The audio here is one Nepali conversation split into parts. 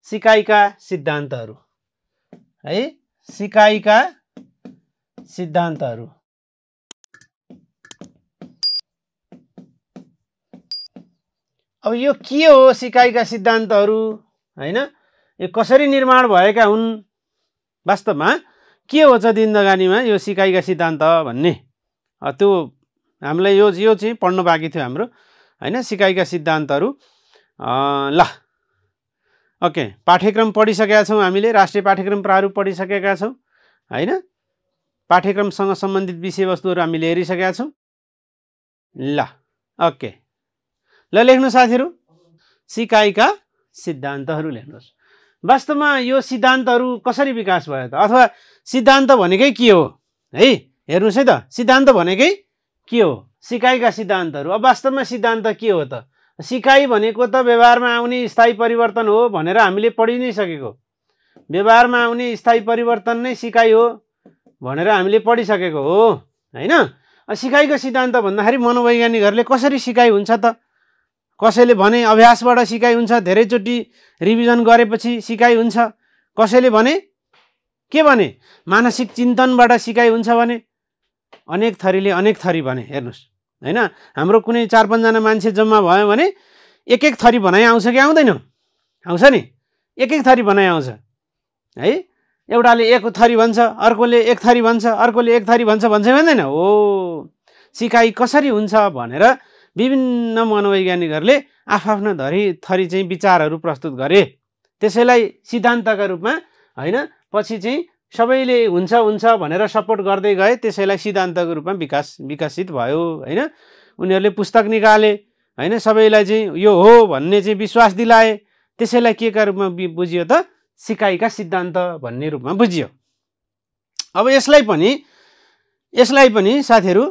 सिकाइका सिद्धान्तहरू है, सिकाइका सिद्धान्तहरू। अब यो के हो सिकाइका सिद्धान्तहरू हैन, यो कसरी निर्माण भएका हुन्, वास्तवमा के हो चाहिँ जिन्दगानीमा यो सिकाइका सिद्धान्त भन्ने त्यो हामीलाई यो चाहिँ पढ्नु बाँकी थियो हाम्रो हैन, सिकाइका सिद्धान्तहरू। ल ओके, पाठ्यक्रम पढिसकेका छौँ हामीले, राष्ट्रिय पाठ्यक्रम प्रारूप पढिसकेका छौँ हैन, पाठ्यक्रमसँग सम्बन्धित विषयवस्तुहरू हामीले हेरिसकेका छौँ। ल ओके, ल लेख्नु साथीहरू, सिकाइका सिद्धान्तहरू लेख्नुहोस्। वास्तवमा यो सिद्धान्तहरू कसरी विकास भयो त, अथवा सिद्धान्त भनेकै के हो है, हेर्नुहोस् है त, सिद्धान्त भनेकै के हो, सिकाइका सिद्धान्तहरू। अब वास्तवमा सिद्धान्त के हो त, सिकाइ भनेको त व्यवहारमा आउने स्थायी परिवर्तन हो भनेर हामीले पढि नै सकेको, व्यवहारमा आउने स्थायी परिवर्तन नै सिकाइ हो भनेर हामीले पढिसकेको हो हैन। सिकाइको सिद्धान्त भन्दाखेरि मनोवैज्ञानिकहरूले कसरी सिकाइ हुन्छ त, कसैले भने अभ्यासबाट सिकाइ हुन्छ, धेरैचोटि रिभिजन गरेपछि सिकाइ हुन्छ, कसैले भने के भने मानसिक चिन्तनबाट सिकाइ हुन्छ भने, अनेक थरीले अनेक थरी भने। हेर्नुहोस् हैन, हाम्रो कुनै 4-5 जना मान्छे जम्मा भयो भने एक एक थरी भनाइ आउँछ कि आउँदैन, आउँछ नि, एक एक थरी भनाइ आउँछ है। एउटाले एक थरी भन्छ, अर्कोले एक थरी भन्छ, अर्कोले एक थरी भन्छ, भन्छ भन्दैन हो। सिकाइ कसरी हुन्छ भनेर विभिन्न मनोवैज्ञानिकहरूले आफ्ना थरी चाहिँ विचारहरू प्रस्तुत गरे, त्यसैलाई सिद्धान्तका रूपमा हैन पछि चाहिँ सबैले हुन्छ हुन्छ भनेर सपोर्ट गर्दै गए, त्यसैलाई सिद्धान्तको रूपमा विकसित भयो हैन। उनीहरूले पुस्तक निकाले हैन, सबैलाई चाहिँ यो हो भन्ने चाहिँ विश्वास दिलाए, त्यसैलाई के का रूपमा बुझियो त, सिकाइका सिद्धान्त भन्ने रूपमा बुझियो। अब यसलाई पनि साथीहरू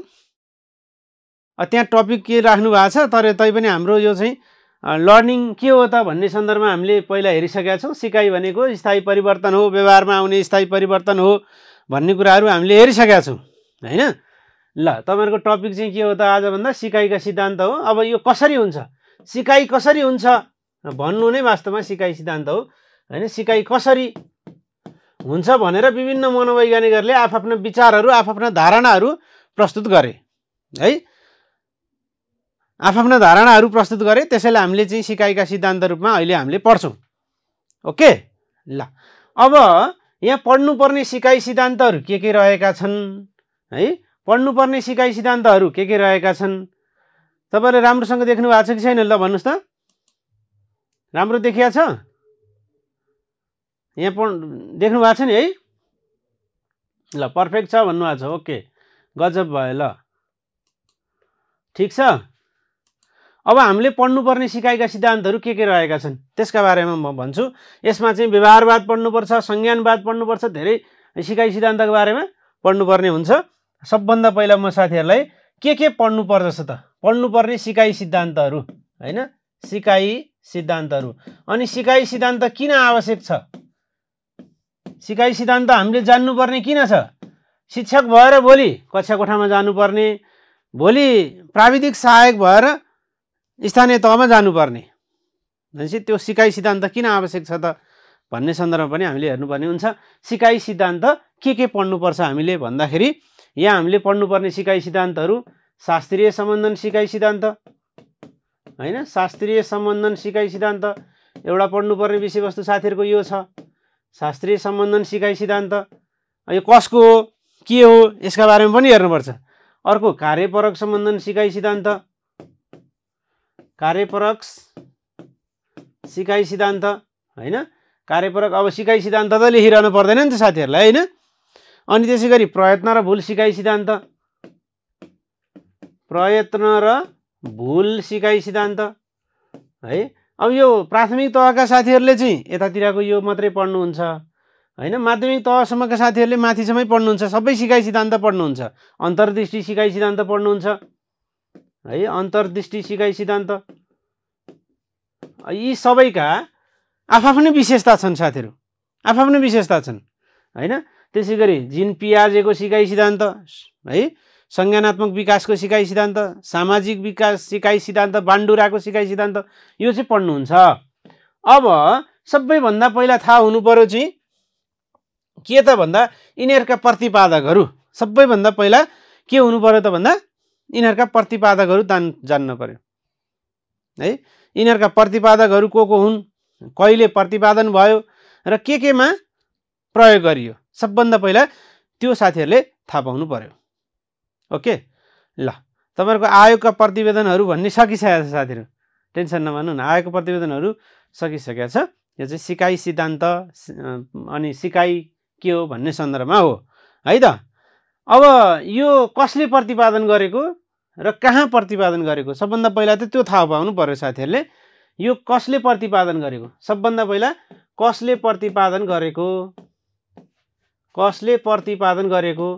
त्यहाँ टपिक के राख्नु भएको छ, तर तैपनि हाम्रो यो चाहिँ लर्निङ के हो त भन्ने सन्दर्भमा हामीले पहिला हेरिसकेका छौँ। सिकाइ भनेको स्थायी परिवर्तन हो, व्यवहारमा आउने स्थायी परिवर्तन हो भन्ने कुराहरू हामीले हेरिसकेका छौँ हैन। ल तपाईँहरूको टपिक चाहिँ के हो त आजभन्दा, सिकाइका सिद्धान्त हो। अब यो कसरी हुन्छ, सिकाइ कसरी हुन्छ भन्नु नै वास्तवमा सिकाइ सिद्धान्त हो हैन। सिकाइ कसरी हुन्छ भनेर विभिन्न मनोवैज्ञानिकहरूले आफ्ना विचारहरू, आफ्ना धारणाहरू प्रस्तुत गरे है, आफ्ना धारणाहरू प्रस्तुत गरे, त्यसैले हामीले चाहिँ सिकाइका सिद्धान्त रूपमा अहिले हामीले पढ्छौँ। ओके ल, अब यहाँ पढ्नुपर्ने सिकाइ सिद्धान्तहरू के रहेका छन् है, पढ्नुपर्ने सिकाइ सिद्धान्तहरू के रहेका छन्, तपाईँले राम्रोसँग देख्नु भएको छ कि छैन, ल भन्नुहोस् त, राम्रो देखिया छ, यहाँ देख्नु भएको छ नि है, ल पर्फेक्ट छ भन्नुभएको छ, ओके गजब भयो, ल ठिक छ। अब हामीले पढ्नुपर्ने सिकाइका सिद्धान्तहरू के रहेका छन् त्यसका बारेमा म भन्छु। यसमा चाहिँ व्यवहारवाद पढ्नुपर्छ, संज्ञानवाद पढ्नुपर्छ, धेरै सिकाइ सिद्धान्तको बारेमा पढ्नुपर्ने हुन्छ। सबभन्दा पहिला म साथीहरूलाई के पढ्नुपर्छ त, पढ्नुपर्ने सिकाइ सिद्धान्तहरू हैन, सिकाइ सिद्धान्तहरू। अनि सिकाइ सिद्धान्त किन आवश्यक छ, सिकाइ सिद्धान्त हामीले जान्नुपर्ने किन छ, शिक्षक भएर भोलि कक्षा कोठामा जानुपर्ने, भोलि प्राविधिक सहायक भएर स्थानीय तहमा जानुपर्ने, भनेपछि त्यो सिकाइ सिद्धान्त किन आवश्यक छ त भन्ने सन्दर्भमा पनि हामीले हेर्नुपर्ने हुन्छ। सिकाइ सिद्धान्त के पढ्नुपर्छ हामीले भन्दाखेरि, यहाँ हामीले पढ्नुपर्ने सिकाइ सिद्धान्तहरू शास्त्रीय सम्बन्धन सिकाइ सिद्धान्त हैन, शास्त्रीय सम्बन्धन सिकाइ सिद्धान्त एउटा पढ्नुपर्ने विषयवस्तु साथीहरूको यो छ, शास्त्रीय सम्बन्धन सिकाइ सिद्धान्त। यो कसको हो, के हो, यसका बारेमा पनि हेर्नुपर्छ। अर्को कार्यपरक सम्बन्धन सिकाइ सिद्धान्त, कार्यपरक सिकाइ सिद्धान्त हैन, कार्यपरक। अब सिकाइ सिद्धान्त त लेखिरहनु पर्दैन नि त साथीहरूलाई हैन। अनि त्यसै गरी प्रयत्न र भुल सिकाइ सिद्धान्त, प्रयत्न र भुल सिकाइ सिद्धान्त है। अब यो प्राथमिक तहका साथीहरूले चाहिँ यतातिरको यो मात्रै पढ्नुहुन्छ हैन, माध्यमिक तहसम्मका साथीहरूले माथिसम्मै पढ्नुहुन्छ, सबै सिकाइ सिद्धान्त पढ्नुहुन्छ, अन्तर्दृष्टि सिकाइ सिद्धान्त पढ्नुहुन्छ है, अन्तर्दृष्टि सिकाइ सिद्धान्त। यी सबैका आफ्नै विशेषता छन् साथीहरू, आफ्नै विशेषता छन् हैन। त्यसै गरी जिन पियाजेको सिकाइ सिद्धान्त है, संज्ञानात्मक विकासको सिकाइ सिद्धान्त, सामाजिक विकास सिकाइ सिद्धान्त, बान्डुराको सिकाइ सिद्धान्त, यो चाहिँ पढ्नुहुन्छ। अब सबैभन्दा पहिला थाहा हुनु पर्यो चाहिँ के त भन्दा यिनीहरूका प्रतिपादकहरू सबैभन्दा पहिला के हुनु पर्यो त भन्दा यिनीहरूका प्रतिपादकहरू जान्न पर्यो है। यिनीहरूका प्रतिपादकहरू को हुन्, कहिले प्रतिपादन भयो र केमा प्रयोग गरियो, सबभन्दा पहिला त्यो साथीहरूले थाहा पाउनु पर्यो। ओके ल, तपाईहरुको आयोगका प्रतिवेदनहरू भन्ने सकिसकेको छ साथीहरू, टेन्सन नमान्नु न, आयोगको प्रतिवेदनहरू सकिसकेको छ। यो चाहिँ सिकाइ सिद्धान्त अनि सिकाइ के हो भन्ने सन्दर्भमा हो है त। अब यो कसले प्रतिपादन गरेको र कहाँ प्रतिपादन गरेको, सबभन्दा पहिला त त्यो थाहा पाउनु पर्यो साथीहरूले। यो कसले प्रतिपादन गरेको, सबभन्दा पहिला कसले प्रतिपादन गरेको, कसले प्रतिपादन गरेको।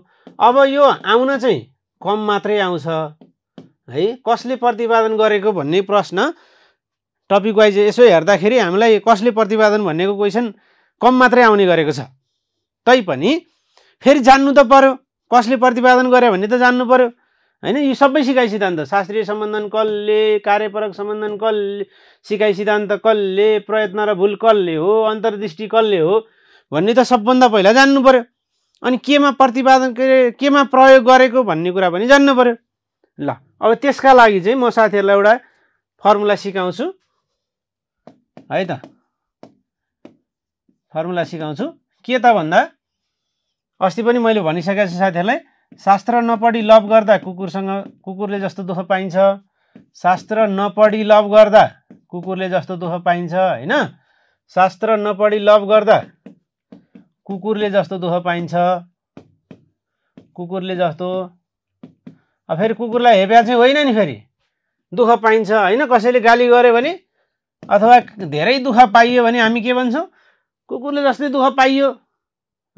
अब यो आउन चाहिँ कम मात्रै आउँछ है, कसले प्रतिपादन गरेको भन्ने प्रश्न टपिक वाइज यसो हेर्दाखेरि हामीलाई कसले प्रतिपादन भन्नेको क्वेसन कम मात्रै आउने गरेको छ। तैपनि फेरि जान्नु त पर्यो कसले प्रतिपादन गरे भन्ने त जान्नु पर्यो हैन। यो सबै सिकाइ सिद्धान्त, शास्त्रीय सम्बन्धन कसले, कार्यपरक सम्बन्धन कसले, सिकाइ सिद्धान्त कसले, प्रयत्न र भुल कसले हो, अन्तर्दृष्टि कसले हो भन्ने त सबभन्दा पहिला जान्नु पर्यो। अनि केमा प्रतिपादन केमा प्रयोग गरेको भन्ने कुरा पनि जान्नु पर्यो। ल अब त्यसका लागि चाहिँ म साथीहरूलाई एउटा फर्मुला सिकाउँछु है त, फर्मुला सिकाउँछु। के त भन्दा अस्ति पनि मैले भनिसकेको छु साथीहरूलाई, शास्त्र नपढी लभ गर्दा कुकुरले जस्तो दुःख पाइन्छ, शास्त्र नपढी लभ गर्दा कुकुरले जस्तो दुःख पाइन्छ हैन। शास्त्र नपढी लभ गर्दा कुकुरले जस्तो दुःख पाइन्छ, कुकुरले जस्तो। अब फेरि कुकुरलाई हेप्या चाहिँ होइन नि, फेरि दुःख पाइन्छ हैन। कसैले गाली गर्यो भने अथवा धेरै दुःख पाइयो भने हामी के भन्छौँ, कुकुरले जस्तै दुःख पाइयो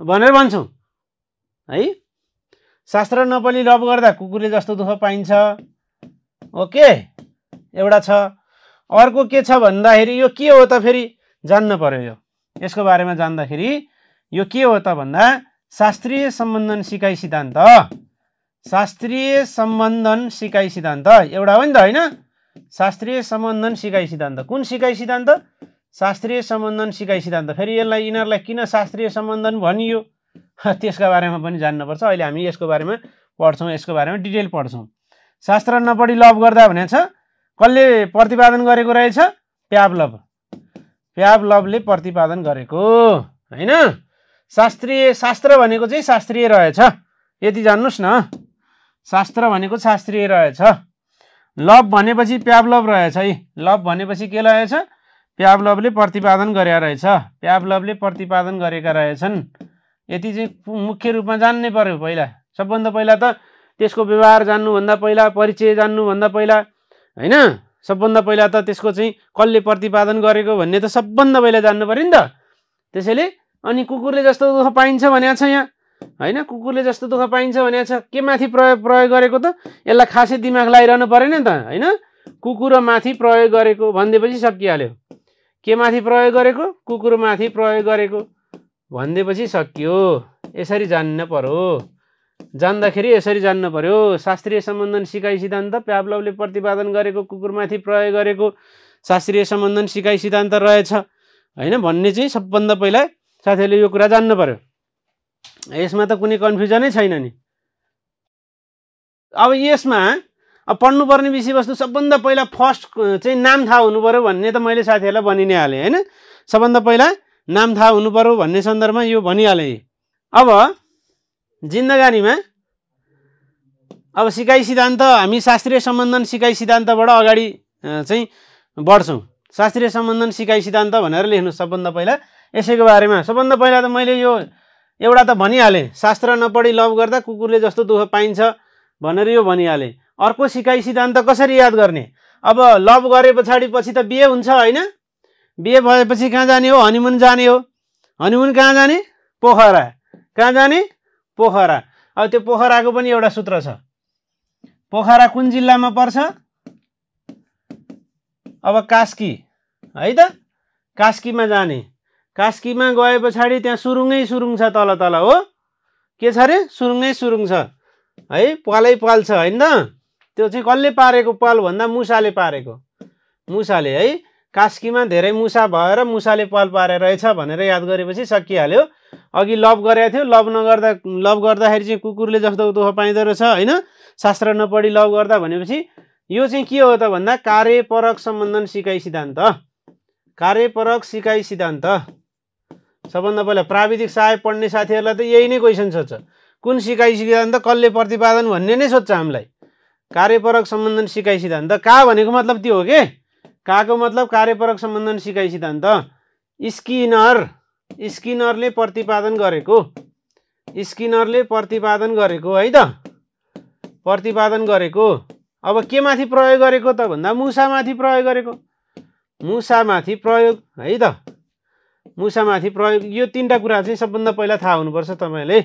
भनेर भन्छौँ है। शास्त्र नपढी लभ गर्दा कुकुरले जस्तो दुःख पाइन्छ। ओके एउटा छ। अर्को के छ भन्दाखेरि यो के हो त, फेरि जान्न पर्यो। यो यसको बारेमा जान्दाखेरि यो के हो त भन्दा शास्त्रीय सम्बन्धन सिकाइ सिद्धान्त, शास्त्रीय सम्बन्धन सिकाइ सिद्धान्त एउटा हो नि त हैन। शास्त्रीय सम्बन्धन सिकाइ सिद्धान्त, कुन सिकाइ सिद्धान्त, शास्त्रीय सम्बन्धन सिकाइ सिद्धान्त। फेरि यिनीहरूलाई किन शास्त्रीय सम्बन्धन भनियो त्यसका बारेमा पनि जान्नुपर्छ। अहिले हामी यसको बारेमा पढ्छौँ, यसको बारेमा डिटेल पढ्छौँ। शास्त्र नपढी लभ गर्दा भनेको छ कसले प्रतिपादन गरेको रहेछ, प्याभलभ, प्याभलभले प्रतिपादन गरेको हैन। शास्त्रीय, शास्त्र भनेको चाहिँ शास्त्रीय रहेछ, यति जान्नुस् न, शास्त्र भनेको शास्त्रीय रहेछ। लभ भनेपछि प्याभलभ रहेछ है, लभ भनेपछि के रहेछ, प्याभलभले प्रतिपादन गरेका रहेछ, प्याभलभले प्रतिपादन गरेका रहेछन्। यति चाहिँ मुख्य रूपमा जान्नै पर्यो। पहिला सबभन्दा पहिला त त्यसको व्यवहार जान्नुभन्दा पहिला, परिचय जान्नुभन्दा पहिला हैन, सबभन्दा पहिला त त्यसको चाहिँ कसले प्रतिपादन गरेको भन्ने त सबभन्दा पहिला जान्नु पर्यो नि त। त्यसैले अनि कुकुरले जस्तो दुःख पाइन्छ भनेको छ यहाँ हैन, कुकुरले जस्तो दुःख पाइन्छ भनेको छ, के माथि प्रयोग गरेको त, यसलाई खासै दिमाग लगाइरहनु परेन नि त हैन। कुकुर माथि प्रयोग गरेको भनिदिएपछि सकिहाल्यो। के माथि प्रयोग गरेको, कुकुर माथि प्रयोग गरेको भनिदिएपछि सकियो। यसरी जान्न पर्यो, जान्दाखेरि यसरी जान्न पर्यो। शास्त्रीय सम्बन्धन सिकाइ सिद्धान्त, प्याभलभले प्रतिपादन गरेको, कुकुरमाथि प्रयोग गरेको शास्त्रीय सम्बन्धन सिकाइ सिद्धान्त रहेछ हैन भन्ने चाहिँ सबभन्दा पहिला साथीहरूले यो कुरा जान्नु पर्यो। यसमा त कुनै कन्फ्युजनै छैन नि। अब यसमा अब पढ्नुपर्ने विषयवस्तु सबभन्दा पहिला फर्स्ट चाहिँ नाम थाहा हुनु पर्यो भन्ने त मैले साथीहरूलाई भनि नै हालेँ हैन। सबभन्दा पहिला नाम थाहा हुनु पर्यो भन्ने सन्दर्भमा यो भनिहालेँ। अब जिन्दगानीमा अब सिकाइ सिद्धान्त हामी शास्त्रीय सम्बन्धन सिकाइ सिद्धान्तबाट अगाडि चाहिँ बढ्छौँ। शास्त्रीय सम्बन्धन सिकाइ सिद्धान्त भनेर लेख्नु सबभन्दा पहिला। यसैको बारेमा सबभन्दा पहिला त मैले यो एउटा त भनिहालेँ, शास्त्र नपढी लभ गर्दा कुकुरले जस्तो दुःख पाइन्छ भनेर यो भनिहालेँ। अर्को सिकाइ सिद्धान्त कसरी याद गर्ने, अब लभ गरे पछाडि पछि त बिहे हुन्छ हैन, बिहे भएपछि कहाँ जाने हो, हनीमुन जाने हो। हनीमुन कहाँ जाने, पोखरा, कहाँ जाने, पोखरा। अब त्यो पोखराको पनि एउटा सूत्र छ। पोखरा कुन जिल्लामा पर्छ, अब कास्की है त, कास्कीमा जाने। कास्कीमा गए पछाडि त्यहाँ सुरुङै सुरुङ छ, तल तल हो, के छ अरे, सुरुङै सुरुङ छ है, पालै पाल छ हैन त। त्यो चाहिँ कसले पारेको पाल भन्दा मुसाले पारेको, मुसाले है। कास्कीमा धेरै मुसा भएर मुसाले पाल पारेर रहेछ भनेर याद गरेपछि सकिहाल्यो। अघि लभ गरेको थियो, लभ गर्दाखेरि चाहिँ कुकुरले जस्तो दुःख पाइँदो रहेछ होइन, शास्त्र नपढी लभ गर्दा भनेपछि यो चाहिँ के हो त भन्दा कार्यपरक सम्बन्धन सिकाइ सिद्धान्त। कार्यपरक सिकाइ सिद्धान्त सबभन्दा पहिला प्राविधिक सहायक पढ्ने साथीहरूलाई त यही नै क्वेसन सोध्छ, कुन सिकाइ सिद्धान्त कसले प्रतिपादन भन्ने नै सोध्छ हामीलाई। कार्यपरक सम्बन्धन सिकाइ सिद्धान्त का भनेको मतलब त्यो हो के, काको मतलब कार्यपरक सम्बन्धन सिकाइ सिद्धान्त स्किनरले प्रतिपादन गरेको, स्किनरले प्रतिपादन गरेको है त, प्रतिपादन गरेको। अब के माथि प्रयोग गरेको त भन्दा मुसामाथि प्रयोग गरेको, मुसामाथि प्रयोग है त, मुसामाथि प्रयोग। यो तीनटा कुरा चाहिँ सबभन्दा पहिला थाहा हुनुपर्छ तपाईँले,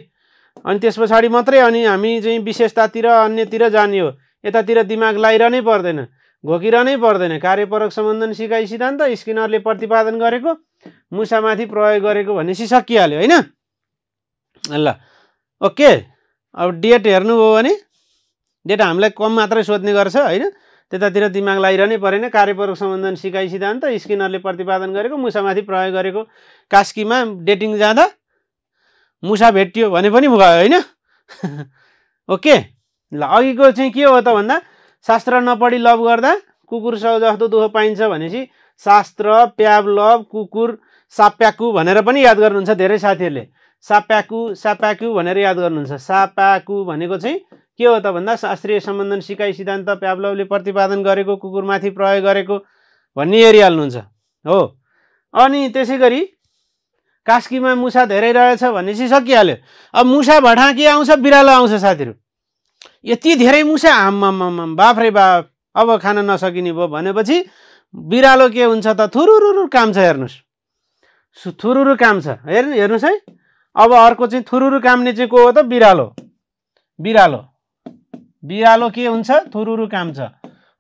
अनि त्यस पछाडि मात्रै अनि हामी चाहिँ विशेषतातिर अन्यतिर जाने हो। यतातिर दिमाग लागिरहनै पर्दैन, घोकिरहनै पर्दैन। कार्यपरक सम्बन्धन सिकाइ सिद्धान्त स्किनरले प्रतिपादन गरेको, मुसामाथि प्रयोग गरेको भनेपछि सकिहाल्यो होइन। ल ओके, अब डेट हेर्नुभयो भने डेट हामीलाई कम मात्रै सोध्ने गर्छ होइन, त्यतातिर दिमाग लागिरहनै परेन। कार्यपरक सम्बन्धन सिकाइ सिद्धान्त स्किनरले प्रतिपादन गरेको, मुसामाथि प्रयोग गरेको। कास्कीमा डेटिङ जाँदा मुसा भेटियो भने पनि भयो होइन। ओके, ल अघिको चाहिँ के हो त भन्दा शास्त्र नपढी लभ गर्दा कुकुर जस्तो दुःख पाइन्छ भनेपछि शास्त्र, प्याभलभ, कुकुर, साप्याकु भनेर पनि याद गर्नुहुन्छ धेरै साथीहरूले। साप्याकु भनेर याद गर्नुहुन्छ। साप्याकु भनेको चाहिँ के हो त भन्दा शास्त्रीय सम्बन्धन सिकाइ सिद्धान्त प्याभलभले प्रतिपादन गरेको, कुकुरमाथि प्रयोग गरेको भन्ने हेरिहाल्नुहुन्छ हो। अनि त्यसै गरी कास्कीमा मुसा धेरै रहेछ भनेपछि सकिहाल्यो। अब मुसा भठा के आउँछ, बिरालो आउँछ साथीहरू। यति धेरै मुसा आम्माम बाफ रे बाफ, अब खान नसकिने भयो भनेपछि बिरालो के हुन्छ त, थुरुरु काम छ हेर्नुहोस्, थुरुरु काम छ हेर्नुहोस् है। अब अर्को चाहिँ थुरुरु काम्ने चाहिँ को हो त, बिरालो। बिरालो बिरालो के हुन्छ, थुरुरु काम छ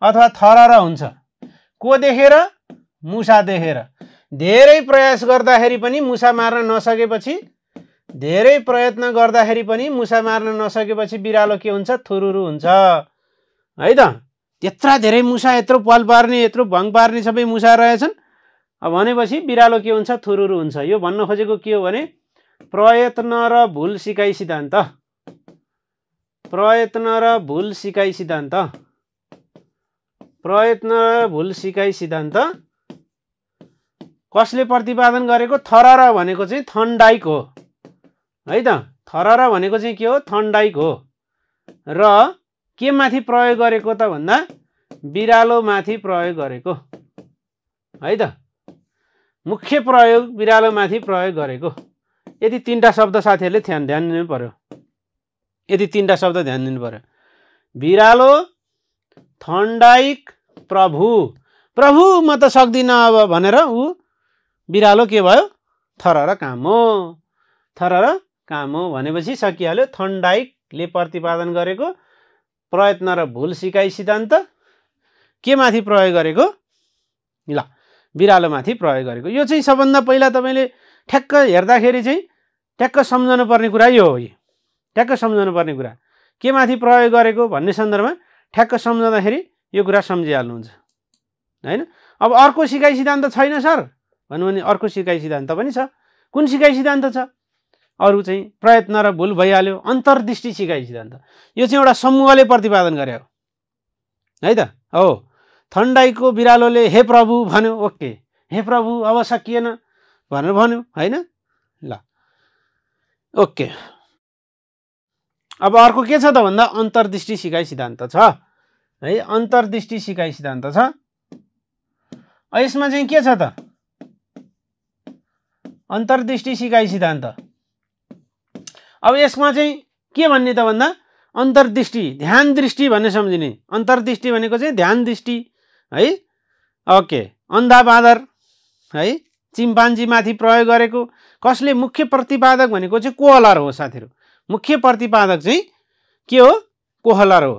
अथवा थरर हुन्छ। को देखेर, मुसा देखेर। धेरै प्रयास गर्दाखेरि पनि मुसा मार्न नसकेपछि, धेरै प्रयत्न गर्दाखेरि पनि मुसा मार्न नसकेपछि बिरालो के हुन्छ, थुरुरु हुन्छ है त। त्यत्रा धेरै मुसा, यत्रो पाल पार्ने, यत्रो भङ पार्ने सबै मुसा रहेछन् भनेपछि बिरालो के हुन्छ, थुरुरु हुन्छ। यो भन्न खोजेको के हो भने प्रयत्न र भुल सिकाइ सिद्धान्त, प्रयत्न र भुल सिकाइ सिद्धान्त, प्रयत्न र भुल सिकाइ सिद्धान्त कसले प्रतिपादन गरेको, थरर भनेको चाहिँ थर्नडाइक हो है त। थरर भनेको चाहिँ के हो, थर्नडाइक हो। र के माथि प्रयोग गरेको त भन्दा बिरालो माथि प्रयोग गरेको है त। मुख्य प्रयोग बिरालो माथि प्रयोग गरेको। यदि तीनटा शब्द साथीहरूले ध्यान दिनु पर्यो, यदि तीनटा शब्द ध्यान दिनु पर्यो। बिरालो, थर्नडाइक, प्रभु। प्रभु म त सक्दिनँ अब भनेर ऊ बिरालो के भयो, थरर काम हो, थरर काम हो भनेपछि सकिहाल्यो। थर्नडाइकले प्रतिपादन गरेको प्रयत्न र भुल सिकाइ सिद्धान्त के माथि प्रयोग गरेको, ल बिरालोमाथि प्रयोग गरेको। यो चाहिँ सबभन्दा पहिला तपाईँले ठ्याक्क हेर्दाखेरि चाहिँ ठ्याक्क सम्झनु पर्ने कुरा यो हो। ठ्याक्क सम्झनु पर्ने कुरा के माथि प्रयोग गरेको भन्ने सन्दर्भमा ठ्याक्क सम्झँदाखेरि यो कुरा सम्झिहाल्नुहुन्छ होइन। अब अर्को सिकाइ सिद्धान्त छैन सर भन्नु भने अर्को सिकाइ सिद्धान्त पनि छ। कुन सिकाइ सिद्धान्त छ, अरू चाहिँ प्रयत्न र भुल भइहाल्यो। अन्तर्दृष्टि सिकाइ सिद्धान्त यो चाहिँ एउटा समूहले प्रतिपादन गरे हो है त। हो, थर्नडाइकको बिरालोले हे प्रभु भन्यो, ओके हे प्रभु अब सकिएन भनेर भन्यो होइन। ल ओके, अब अर्को के छ त भन्दा अन्तर्दृष्टि सिकाइ सिद्धान्त छ है। अन्तर्दृष्टि सिकाइ सिद्धान्त छ। यसमा चाहिँ के छ त, अन्तर्दृष्टि सिकाइ सिद्धान्त। अब यसमा चाहिँ के भन्ने त भन्दा अन्तर्दृष्टि, ध्यान दृष्टि भन्ने सम्झिने। अन्तर्दृष्टि भनेको चाहिँ ध्यान दृष्टि है। ओके, अन्धा बाँदर है, चिम्पान्जी माथि प्रयोग गरेको। कसले, मुख्य प्रतिपादक भनेको चाहिँ कोहलर हो साथीहरू। मुख्य प्रतिपादक चाहिँ के हो, कोहलर हो।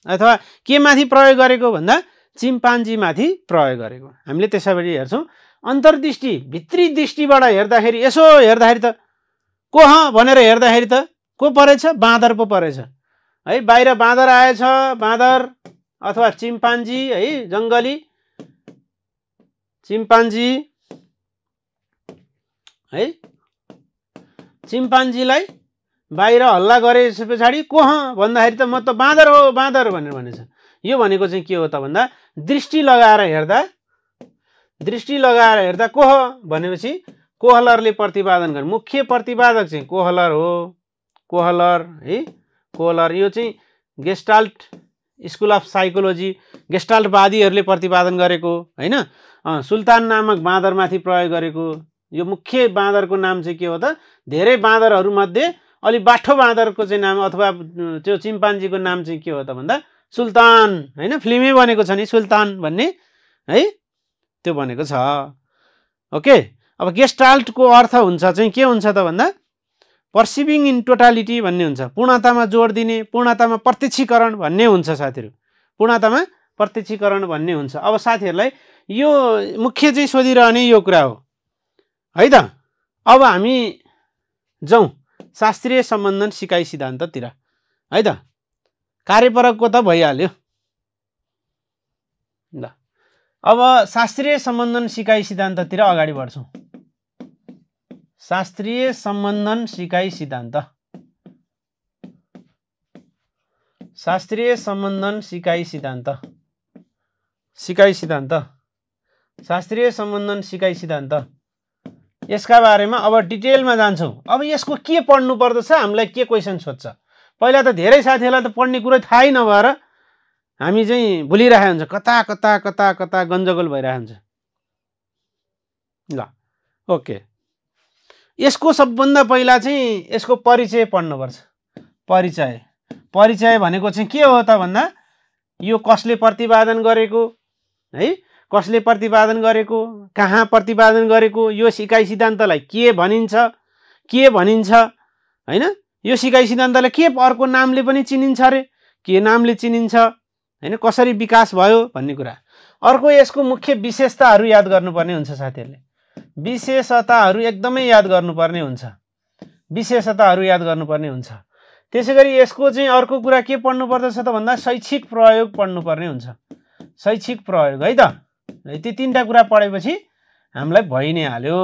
अथवा के माथि प्रयोग गरेको भन्दा चिम्पान्जी माथि प्रयोग गरेको। हामीले त्यसैगरी हेर्छौँ। अन्तर्दृष्टि भित्री दृष्टिबाट हेर्दाखेरि, यसो हेर्दाखेरि त को भनेर हेर्दाखेरि त को परेछ, बाँदर पो परेछ है। बाहिर बाँदर आएछ, बाँदर अथवा चिम्पान्जी है, जङ्गली चिम्पान्जी है, चिम्पान्जीलाई बाहिर हल्ला गरे पछाडि को भन्दाखेरि त म त बाँदर हो बाँदर भनेर भनेछ। यो भनेको चाहिँ के हो त भन्दा दृष्टि लगाएर हेर्दा को हो भनेपछि कोहलरले प्रतिपादन गरे। मुख्य प्रतिपादक चाहिँ कोहलर हो, कोहलर है, कोहलर। यो चाहिँ गेस्टाल्ट स्कुल अफ साइकोलोजी गेस्टाल्टवादीहरूले प्रतिपादन गरेको हैन। सुल्तान नामक बाँदरमाथि प्रयोग गरेको। यो मुख्य बाँदरको नाम चाहिँ के हो त, धेरै बाँदरहरूमध्ये अलि बाठो बाँदरको चाहिँ नाम अथवा त्यो चिम्पान्जीको नाम चाहिँ के हो त भन्दा सुल्तान हैन। फिल्मै बनेको छ नि सुल्तान भन्ने है, त्यो बनेको छ। ओके, अब गेस्टाल्टको अर्थ हुन्छ चाहिँ के हुन्छ त भन्दा पर्सिभिङ इन टोटालिटी भन्ने हुन्छ। पूर्णतामा जोड दिने, पूर्णतामा प्रत्यक्षीकरण भन्ने हुन्छ साथीहरू, पूर्णतामा प्रत्यक्षीकरण भन्ने हुन्छ। अब साथीहरूलाई यो मुख्य चाहिँ सोधिरहने यो कुरा हो है त। अब हामी जाउँ शास्त्रीय सम्बन्धन सिकाइ सिद्धान्ततिर है त। कार्यपरकको त भइहाल्यो ल। अब शास्त्रीय सम्बन्धन सिकाइ सिद्धान्ततिर अगाडि बढ्छौँ। शास्त्रीय सम्बन्धन सिकाइ सिद्धान्त, शास्त्रीय सम्बन्धन सिकाइ सिद्धान्त, शास्त्रीय सम्बन्धन सिकाइ सिद्धान्त, यसका बारेमा अब डिटेलमा जान्छौँ। अब यसको के पढ्नु पर्दछ, हामीलाई के क्वेसन सोध्छ। पहिला त धेरै साथीहरूलाई त पढ्ने कुरो थाहै नभएर हामी चाहिँ भुलिरहेको हुन्छ, कता कता कता कता गन्जगोल भइरहेको हुन्छ ल। ओके, यसको सबभन्दा पहिला चाहिँ यसको परिचय पढ्नुपर्छ। परिचय भनेको चाहिँ के हो त भन्दा यो कसले प्रतिपादन गरेको है, कसले प्रतिपादन गरेको, कहाँ प्रतिपादन गरेको, यो सिकाइ सिद्धान्तलाई के भनिन्छ हैन। यो सिकाइ सिद्धान्तलाई के अर्को नामले पनि चिनिन्छ अरे, के नामले चिनिन्छ हैन, कसरी विकास भयो भन्ने कुरा। अर्को यसको मुख्य विशेषताहरू याद गर्नुपर्ने हुन्छ साथीहरूले। विशेषताहरू एकदमै याद गर्नुपर्ने हुन्छ, विशेषताहरू याद गर्नुपर्ने हुन्छ। त्यसैगरी यसको चाहिँ अर्को कुरा के पढ्नु पर्दछ त भन्दा शैक्षिक प्रयोग पढ्नुपर्ने हुन्छ। शैक्षिक प्रयोग है त। ती तीनटा कुरा पढेपछि हामीलाई भइ नै हाल्यो।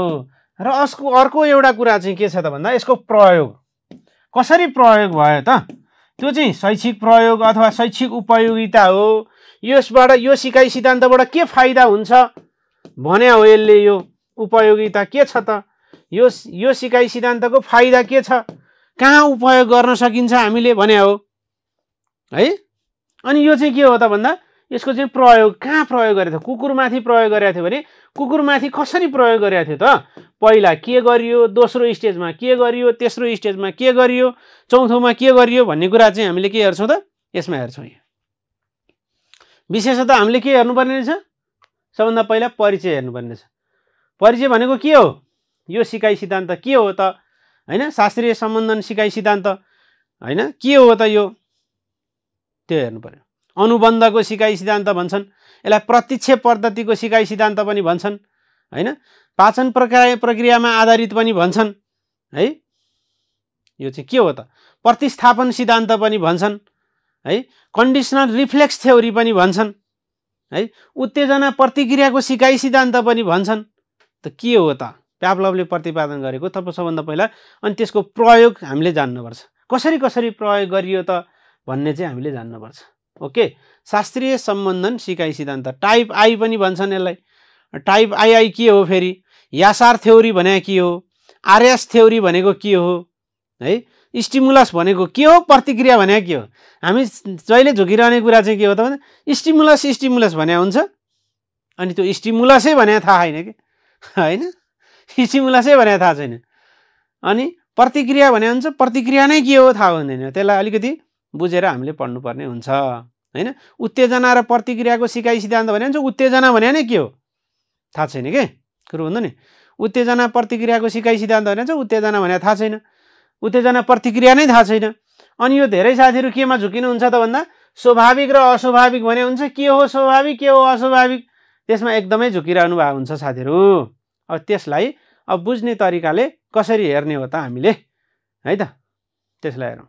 र अर्को एउटा कुरा चाहिँ के छ त भन्दा यसको प्रयोग कसरी प्रयोग भयो त, त्यो चाहिँ शैक्षिक प्रयोग अथवा शैक्षिक उपयोगिता हो। यसबाट यो सिकाइ सिद्धान्तबाट के फाइदा हुन्छ भने हो, यसले यो उपयोगिता के छ त, यो सिकाइ सिद्धान्तको फाइदा के छ, कहाँ उपयोग गर्न सकिन्छ हामीले भने हो है। अनि यो चाहिँ के हो त भन्दा यसको चाहिँ प्रयोग कहाँ प्रयोग गरेको थियो, कुकुरमाथि प्रयोग गरेको थियो भने कुकुरमाथि कसरी प्रयोग गरेको थियो त, पहिला के गरियो, दोस्रो स्टेजमा के गरियो, तेस्रो स्टेजमा के गरियो, चौथोमा के गरियो भन्ने कुरा चाहिँ हामीले के हेर्छौँ त, यसमा हेर्छौँ। विशेषतः हामीले के हेर्नुपर्ने रहेछ, सबभन्दा पहिला परिचय हेर्नुपर्ने रहेछ। परिचय भनेको के हो, यो सिकाइ सिद्धान्त के हो त हैन, शास्त्रीय सम्बन्धन सिकाइ सिद्धान्त हैन के हो त यो, त्यो हेर्नु पर्यो। अनुबन्धको सिकाइ सिद्धान्त भन्छन्, यसलाई प्रत्यक्ष पद्धतिको सिकाइ सिद्धान्त पनि भन्छन् हैन, पाचन प्रक्रियामा आधारित पनि भन्छन् है। यो चाहिँ के हो त, प्रतिस्थापन सिद्धान्त पनि भन्छन् है, कन्डिसनल रिफ्लेक्स थ्योरी पनि भन्छन् है, उत्तेजना प्रतिक्रियाको सिकाइ सिद्धान्त पनि भन्छन्। त के हो त, प्याभलोभले प्रतिपादन गरेको सबभन्दा पहिला। अनि त्यसको प्रयोग हामीले जान्नुपर्छ, कसरी प्रयोग गरियो त भन्ने चाहिँ हामीले जान्नुपर्छ। ओके, शास्त्रीय सम्बन्धन सिकाइ सिद्धान्त टाइप आई पनि भन्छन् यसलाई। टाइप आई के हो फेरि, यासार थ्योरी भने के हो, आरएस थ्योरी भनेको के हो है, स्टिमुलस भनेको के हो, प्रतिक्रिया भने के हो। हामी जहिले झुकिरहने कुरा चाहिँ के हो त भन्दा स्टिमुलस भने हुन्छ, अनि त्यो स्टिमुलसै भने थाहा छैन कि हैन, स्टिमुलसै भने थाहा छैन। अनि प्रतिक्रिया भने हुन्छ, प्रतिक्रिया नै के हो थाहा हुँदैन। त्यसलाई अलिकति बुझेर हामीले पढ्नुपर्ने हुन्छ हैन। उत्तेजना र प्रतिक्रियाको सिकाइ सिद्धान्त भने हुन्छ, उत्तेजना भने नै के हो थाहा छैन के, कुरो भन्दा नि। उत्तेजना प्रतिक्रियाको सिकाइ सिद्धान्त भने चाहिँ उत्तेजना भने थाहा छैन, उत्तेजना प्रतिक्रिया नै थाहा छैन। अनि यो धेरै साथीहरू केमा झुकिनुहुन्छ त भन्दा स्वाभाविक र अस्वाभाविक भने हुन्छ, के हो स्वाभाविक के हो अस्वाभाविक, त्यसमा एकदमै झुकिरहनु भएको हुन्छ साथीहरू। अब त्यसलाई अब बुझ्ने तरिकाले कसरी हेर्ने हो त हामीले है त, त्यसलाई हेरौँ।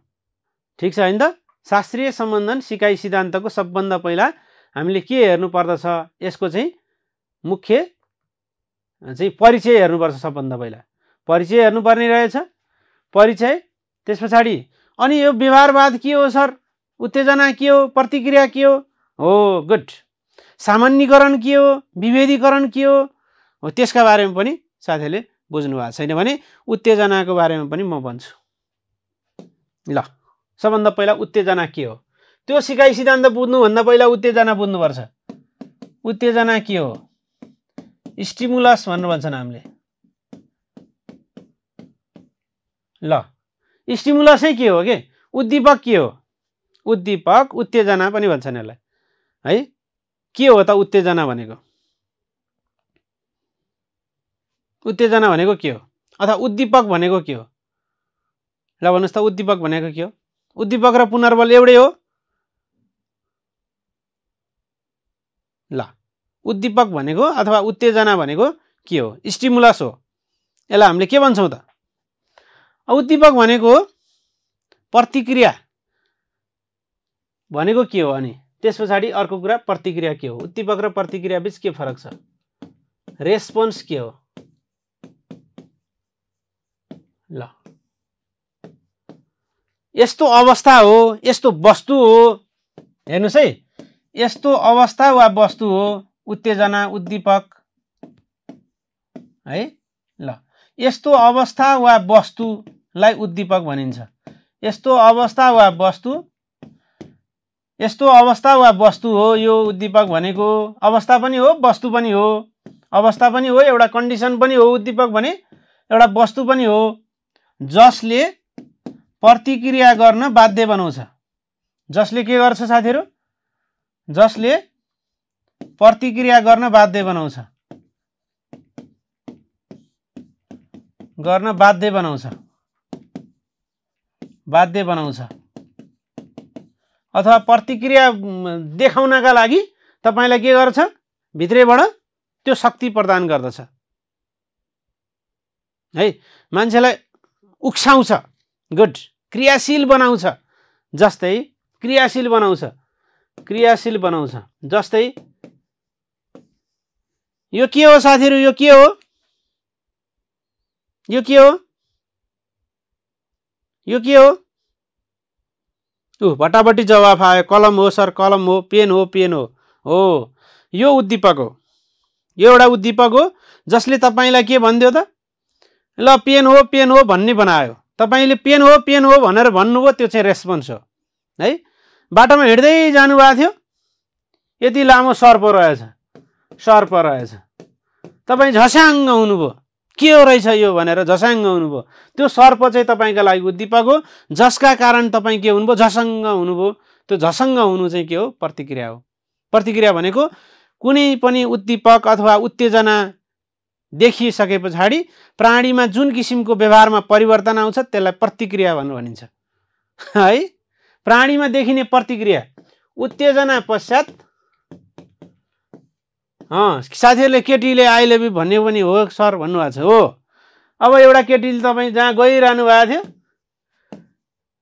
ठिक छ हैन त। शास्त्रीय सम्बन्धन सिकाइ सिद्धान्तको सबभन्दा पहिला हामीले के हेर्नु पर्दछ, यसको चाहिँ मुख्य चाहिँ परिचय हेर्नुपर्छ सबभन्दा पहिला। परिचय हेर्नुपर्ने रहेछ, परिचय। त्यस पछाडि अनि यो व्यवहारवाद के हो सर, उत्तेजना के हो, प्रतिक्रिया के हो, गुड। सामान्यीकरण के हो, विभेदीकरण के हो त्यसका बारेमा पनि साथीहरूले बुझ्नु भएको छैन भने उत्तेजनाको बारेमा पनि म भन्छु। ल, सबभन्दा पहिला उत्तेजना के हो त्यो सिकाइ सिद्धान्त बुझ्नुभन्दा पहिला उत्तेजना बुझ्नुपर्छ। उत्तेजना के हो? स्टिमुलस भनेर भन्छन् हामीले। ल, स्टिमुलसै के हो के? उद्दीपक के हो? उद्दीपक, उत्तेजना पनि भन्छन् यसलाई है। के हो त उत्तेजना भनेको? उत्तेजना भनेको के हो? अथवा उद्दीपक भनेको के हो? ल भन्नुहोस् त, उद्दीपक भनेको के हो? उद्दीपक र पुनर्बल एउटै हो? ल, उद्दीपक भनेको अथवा उत्तेजना भनेको के हो? स्टिमुलस हो। यसलाई हामीले के भन्छौँ त? उद्दीपक भनेको प्रतिक्रिया भनेको के हो? अनि त्यस पछाडि अर्को कुरा प्रतिक्रिया के हो? उद्दीपक र प्रतिक्रिया बीच के फरक छ? रेस्पोन्स के हो? ल, यस्तो अवस्था हो, यस्तो वस्तु हो, हेर्नुहोस् है, यस्तो अवस्था वा वस्तु हो उत्तेजना, उद्दीपक है। ल, यस्तो अवस्था वा वस्तुलाई उद्दीपक भनिन्छ। यस्तो अवस्था वा वस्तु, यस्तो अवस्था वा वस्तु हो यो उद्दीपक भनेको। अवस्था पनि हो, वस्तु पनि हो। अवस्था पनि हो, एउटा कन्डिसन पनि हो उद्दीपक भने, एउटा वस्तु पनि हो, जसले प्रतिक्रिया गर्न बाध्य बनाउँछ। जसले के गर्छ साथीहरू? जसले प्रतिक्रिया गर्न बाध्य बनाउँछ, गर्न बाध्य बनाउँछ, बाध्य बनाउँछ। अथवा प्रतिक्रिया देखाउनका लागि तपाईलाई के गर्छ? भित्रैबाट त्यो शक्ति प्रदान गर्दछ है। मान्छेलाई उक्साउँछ, गुड, क्रियाशील बनाउँछ। जस्तै क्रियाशील बनाउँछ, क्रियाशील बनाउँछ। जस्तै यो के हो साथीहरू? यो के हो? यो के हो? यो के हो? भटाभटी जवाफ आयो। कलम हो सर, कलम हो। पेन हो, पेन हो। हो, यो उद्दीपक हो। यो एउटा उद्दीपक हो जसले तपाईलाई के भन्दियो त? ल, पेन हो, पेन हो भन्ने बनायो। तपाईले पेन हो, पेन हो भनेर भन्नुभयो, त्यो चाहिँ रेस्पोन्स हो है। बाटोमा हिँड्दै जानुभएको थियो, यति लामो सर्प रहेछ, सर्प रहेछ। तपाईँ झस्याङ्ग हुनुभयो, के हो रहेछ यो भनेर झस्याङ्ग हुनुभयो। त्यो सर्प चाहिँ तपाईँका लागि उद्दीपक हो, जसका कारण तपाईँ के हुनुभयो? झसङ्ग हुनुभयो। त्यो झसङ्ग हुनु चाहिँ के हो? प्रतिक्रिया हो। प्रतिक्रिया भनेको कुनै पनि उद्दीपक अथवा उत्तेजना देखिसके पछाडि प्राणीमा जुन किसिमको व्यवहारमा परिवर्तन आउँछ त्यसलाई प्रतिक्रिया भनेर भनिन्छ है। प्राणीमा देखिने प्रतिक्रिया उत्तेजना पश्चात। साथीहरूले केटीले आई लभ यु भन्ने पनि हो सर भन्नुभएको छ। हो, अब एउटा केटीले तपाईँ जहाँ गइरहनु भएको थियो,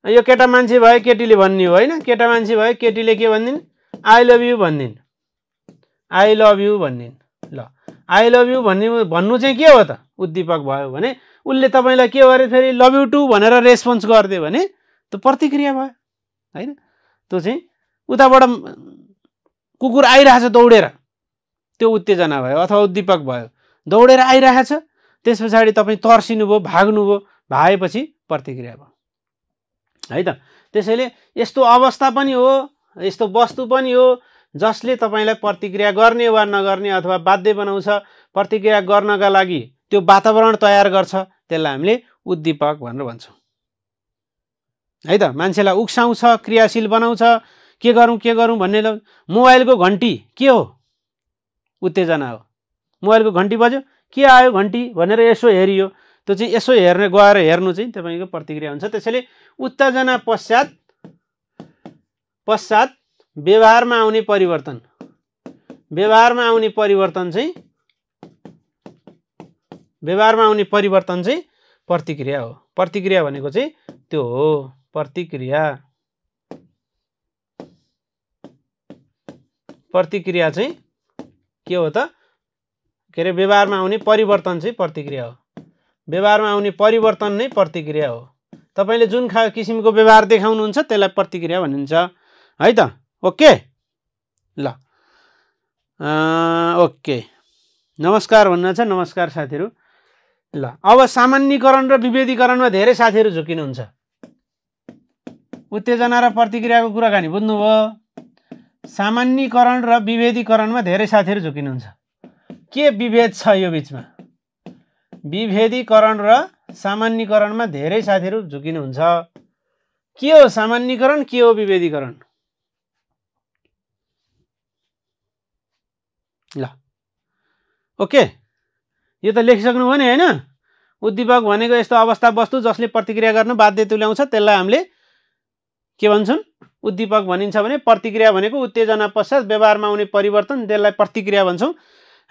यो केटा मान्छे भयो केटीले भन्ने हो होइन? केटा मान्छे भयो केटीले के भनिदिन्? आई लभ यु भनिदिन्, आई लभ यु भनिदिन्। ल, आई लभ यु भन्नु चाहिँ के हो त? उद्दीपक भयो भने उसले तपाईँलाई के गरे? फेरि लभ यु टु भनेर रेस्पोन्स गरिदियो भने त्यो प्रतिक्रिया भयो होइन? त्यो चाहिँ उताबाट कुकुर आइरहेछ दौडेर, त्यो उत्तेजना भयो अथवा उद्दीपक भयो। दौडेर आइरहेछ, त्यस पछाडि तपाईँ तर्सिनुभयो, भाग्नुभयो, भागेपछि प्रतिक्रिया भयो है त। त्यसैले यस्तो अवस्था पनि हो, यस्तो वस्तु पनि हो जसले तपाईँलाई प्रतिक्रिया गर्ने वा नगर्ने अथवा बाध्य बनाउँछ। प्रतिक्रिया गर्नका लागि त्यो वातावरण तयार गर्छ, त्यसलाई हामीले उद्दीपक भनेर भन्छौँ है त। मान्छेलाई उक्साउँछ, क्रियाशील बनाउँछ, के गरौँ भन्ने। मोबाइलको घन्टी के हो? उत्तेजना हो। मोबाइलको घन्टी बज्यो, के आयो घन्टी भनेर यसो हेरियो, त्यो चाहिँ यसो हेर्ने गएर हेर्नु चाहिँ तपाईँको प्रतिक्रिया हुन्छ। त्यसैले उत्तेजना पश्चात व्यवहारमा आउने परिवर्तन, व्यवहारमा आउने परिवर्तन चाहिँ प्रतिक्रिया हो। प्रतिक्रिया भनेको चाहिँ त्यो हो, प्रतिक्रिया। प्रतिक्रिया चाहिँ के हो त? के अरे व्यवहारमा आउने परिवर्तन चाहिँ प्रतिक्रिया हो। व्यवहारमा आउने परिवर्तन नै प्रतिक्रिया हो। तपाईले जुन किसिमको व्यवहार देखाउनुहुन्छ त्यसलाई प्रतिक्रिया भनिन्छ है त। ओके ल ओके नमस्कार भन्नु छ। नमस्कार साथीहरु। ल अब सामान्यीकरण र विभेदीकरणमा धेरै साथीहरु झुकिनुहुन्छ। उत्तेजना र प्रतिक्रियाको कुराकानी बुझ्नुभयो। सामान्यीकरण र विभेदीकरणमा धेरै साथीहरु झुकिनुहुन्छ। के विभेद छ यो बीचमा? विभेदीकरण र सामान्यीकरणमा धेरै साथीहरु झुकिनुहुन्छ। के हो सामान्यीकरण, के हो विभेदीकरण? ल ओके यो त लेखिसक्नु भयो नि हैन। उद्दीपक भनेको यस्तो अवस्था वस्तु जसले प्रतिक्रिया गर्न बाध्य तुल्याउँछ त्यसलाई हामीले के भन्छौं? उद्दीपक भनिन्छ भने प्रतिक्रिया भनेको उत्तेजना पश्चात व्यवहारमा आउने परिवर्तन त्यसलाई प्रतिक्रिया भन्छौं।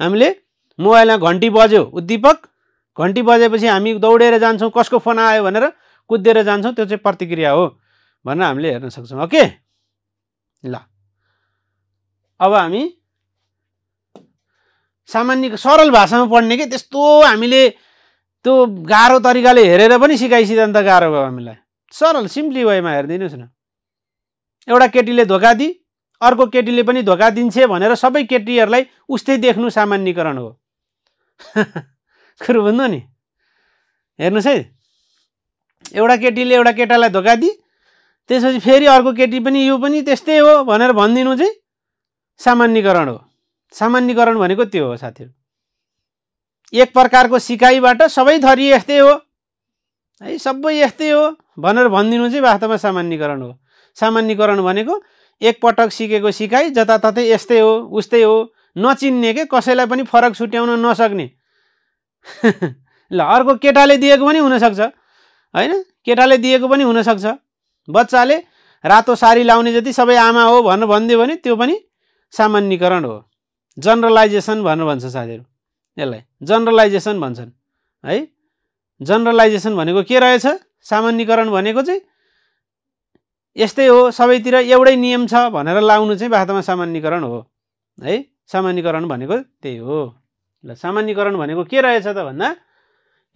हामीले मोबाइलमा घण्टी बज्यो उद्दीपक, घण्टी बजेपछि हामी दौडेर जान्छौं कसको फोन आयो भनेर कुदेर जान्छौं त्यो चाहिँ प्रतिक्रिया हो भनेर हामीले हेर्न सक्छौं। ओके ल अब हामी सामान्य सरल भाषामा पढ्ने के त्यस्तो हामीले त्यो गाह्रो तरिकाले हेरेर पनि सिकाइ सिद्धान्त गाह्रो भयो हामीलाई। सरल सिम्पली वेमा हेर्दिनुस् न। एउटा केटीले धोका दि अर्को केटीले पनि धोका दिन्छ भनेर सबै केटीहरूलाई उस्तै देख्नु सामान्यीकरण हो। कुरो बुझ्नु नि। हेर्नुस् है एउटा केटीले एउटा केटालाई धोका दि त्यसपछि फेरि अर्को केटी पनि यो पनि त्यस्तै हो भनेर भनिदिनु चाहिँ सामान्यीकरण हो। सामान्यीकरण भनेको त्यो हो साथीहरु। एक प्रकारको सिकाइबाट सबै थरी यस्तै हो है सबै यस्तै हो भनेर भनिदिनु चाहिँ वास्तवमा सामान्यीकरण हो। सामान्यीकरण भनेको एक पटक सिकेको सिकाइ जताततै यस्तै हो उस्तै हो नचिन्ने के कसैलाई पनि फरक छुट्याउन नसक्ने। ल अर्को केटाले दिएको पनि हुन सक्छ हैन, केटाले दिएको पनि हुन सक्छ। बच्चाले रातो साडी लाउने जति सबै आमा हो भनेर भन्दियो भने त्यो पनि सामान्यीकरण हो। जनरलाइजेसन भनेर भन्छ साथीहरु। यसलाई जनरलाइजेसन भन्छन् है। जनरलाइजेसन भनेको के रहेछ? सामान्यीकरण भनेको चाहिँ यस्तै हो सबैतिर एउटै नियम छ भनेर लाउनु चाहिँ वास्तवमा सामान्यीकरण हो है। सामान्यीकरण भनेको त्यही हो। ल सामान्यीकरण भनेको के रहेछ त भन्दा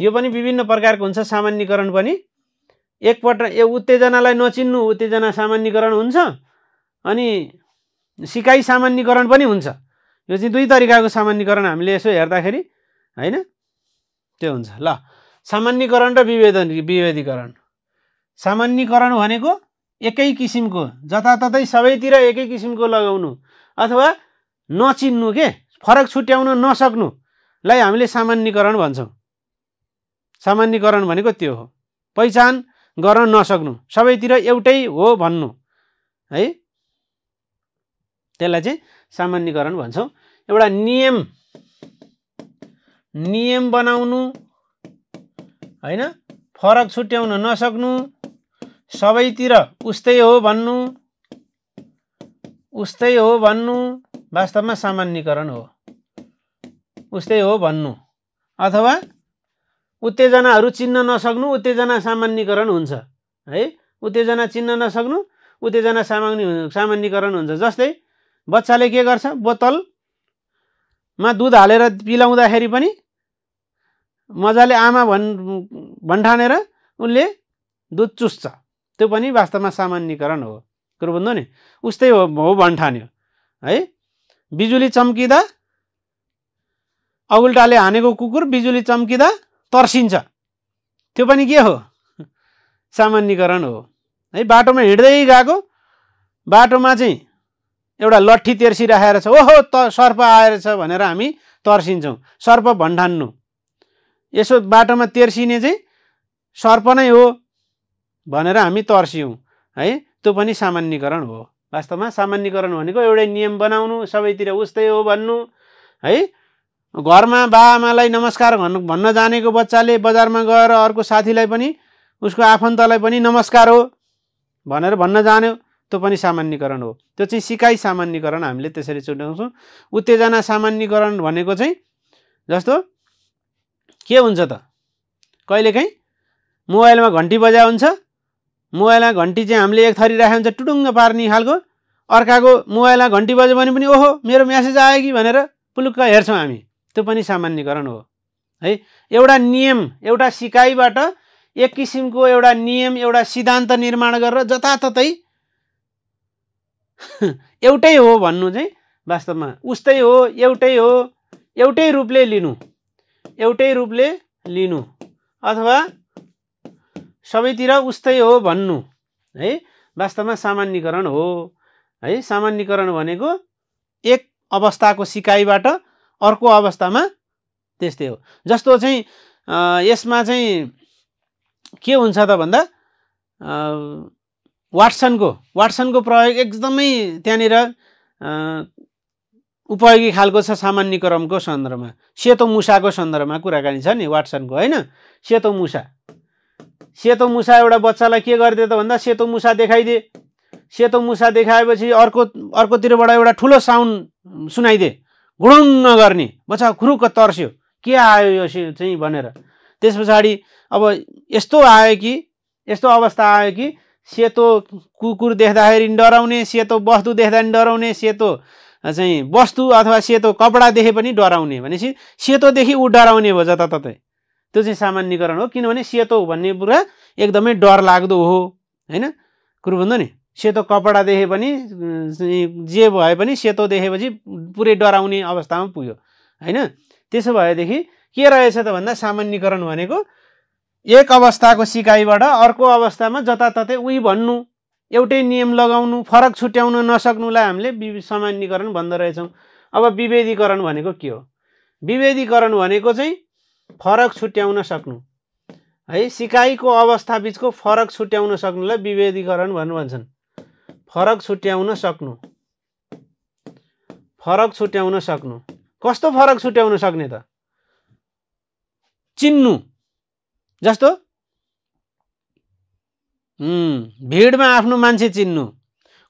यो पनि विभिन्न प्रकारको हुन्छ। सामान्यीकरण पनि एकपटक उत्तेजनालाई नचिन्नु उत्तेजना सामान्यीकरण हुन्छ अनि सिकाइ सामान्यीकरण पनि हुन्छ। यो चाहिँ दुई तरिकाको सामान्यीकरण हामीले यसो हेर्दाखेरि हैन त्यो हुन्छ। ल सामान्यीकरण र विभेदीकरण। सामान्यीकरण भनेको एकै किसिमको जताततै सबैतिर एकै किसिमको लगाउनु अथवा नचिन्नु के फरक छुट्याउन नसक्नुलाई हामीले सामान्यीकरण भन्छौं। सामान्यीकरण भनेको त्यो हो। पहिचान गर्न नसक्नु सबैतिर एउटै हो भन्नु है त्यसलाई चाहिँ सामान्यीकरण भन्छौं। एउटा नियम बनाउनु हैन फरक छुट्याउन नसक्नु सबैतिर उस्तै हो भन्नु वास्तवमा सामान्यीकरण हो। उस्तै हो भन्नु अथवा उत्तेजनाहरू चिन्न नसक्नु उत्तेजना सामान्यीकरण हुन्छ है। उत्तेजना चिन्न नसक्नु उत्तेजना सामान्यीकरण हुन्छ। जस्तै बच्चाले के गर्छ बोतलमा दूध हालेर पिलाउँदाखेरि पनि मजाले आमा भन्ठानेर उनले दूध चुस्छ त्यो पनि वास्तवमा सामान्यीकरण हो। कुरो बुझ्नु नि। उस्तै हो भन्ठान्यो है। बिजुली चम्किँदा अगुल्टाले हानेको कुकुर बिजुली चम्किँदा तर्सिन्छ त्यो पनि के हो? सामान्यीकरण हो है। बाटोमा हिँड्दै गएको बाटोमा चाहिँ एउटा लट्ठी तेर्सिराखेर छ ओहो सर्प आएर छ भनेर हामी तर्सिन्छौं। सर्प भन्ठान्नु यसो बाटोमा तेर्सिने चाहिँ सर्प नै हो भनेर हामी तर्सियौं है त्यो पनि सामान्यीकरण हो। वास्तवमा सामान्यीकरण भनेको एउटै नियम बनाउनु सबैतिर उस्तै हो भन्नु है। घरमा बाआमालाई नमस्कार भन्न जानेको बच्चाले बजारमा गएर अर्को साथीलाई पनि उसको आफन्तलाई पनि नमस्कार हो भनेर भन्न जान्यो त्यो पनि सामान्यीकरण हो। त्यो चाहिँ सिकाइ सामान्यीकरण हामीले त्यसरी छुट्याउँछौं। उत्तेजना सामान्यीकरण भनेको चाहिँ जस्तो के हुन्छ त कहिलेकाहीँ मोबाइलमा घण्टी बजा हुन्छ मोबाइलमा घण्टी चाहिँ हामीले एक थरी राखेको हुन्छ टुडुङ्ग पार्ने खालको अर्काको मोबाइलमा घण्टी बज्यो भने पनि ओहो मेरो मेसेज आयो कि भनेर पुलुक्क हेर्छौं हामी त्यो पनि सामान्यकरण हो है। एउटा नियम एउटा सिकाइबाट एक किसिमको एउटा नियम एउटा सिद्धान्त निर्माण गरेर जताततै एउटै हो भन्नु चाहिँ वास्तवमा उस्तै हो, एउटै रूपले लिनु अथवा सबैतिर उस्तै हो भन्नु है वास्तवमा सामान्यकरण हो है। सामान्यकरण भनेको एक अवस्थाको सिकाइबाट अर्को अवस्थामा त्यस्तै हो। जस्तो चाहिँ यसमा चाहिँ के हुन्छ त भन्दा वाटसनको प्रयोग एकदमै त्यहाँनिर उपयोगी खालको छ सामान्यकरणको सन्दर्भमा। सेतो मुसाको सन्दर्भमा कुराकानी छ नि वाटसनको होइन। सेतो मुसा एउटा बच्चालाई के गरिदियो त भन्दा सेतो मुसा देखाइदिए। सेतो मुसा देखाएपछि अर्कोतिरबाट एउटा ठुलो साउन्ड सुनाइदिए, गुडुङ्ग गर्ने, बच्चा खुरुक्क तर्स्यो, के आयो यो चाहिँ भनेर। त्यस पछाडि अब यस्तो अवस्था आयो कि सेतो कुकुर देख्दाखेरि डराउने, सेतो वस्तु देख्दा पनि डराउने, सेतो चाहिँ वस्तु अथवा सेतो कपडा देखे पनि डराउने भनेपछि सेतोदेखि ऊ डराउने भयो जताततै। त्यो चाहिँ सामान्यकरण हो, किनभने सेतो भन्ने कुरा एकदमै डर लाग्दो हो होइन। कुरो बुझ्नु नि, सेतो कपडा देखे पनि जे भए पनि सेतो देखेपछि पुरै डराउने अवस्थामा पुग्यो होइन। त्यसो भएदेखि के रहेछ त भन्दा सामान्यकरण भनेको एक अवस्थाको सिकाइबाट अर्को अवस्थामा जताततै उही भन्नु, एउटै नियम लगाउनु, फरक छुट्याउन नसक्नुलाई हामीले सामान्यकरण भन्दो रहेछौँ। अब विभेदीकरण भनेको के हो? विभेदीकरण भनेको चाहिँ फरक छुट्याउन सक्नु है। सिकाइको अवस्था बिचको फरक छुट्याउन सक्नुलाई विभेदीकरण भन्छन्। फरक छुट्याउन सक्नु कस्तो फरक छुट्याउन सक्ने त? चिन्नु, जस्तो भिडमा आफ्नो मान्छे चिन्नु,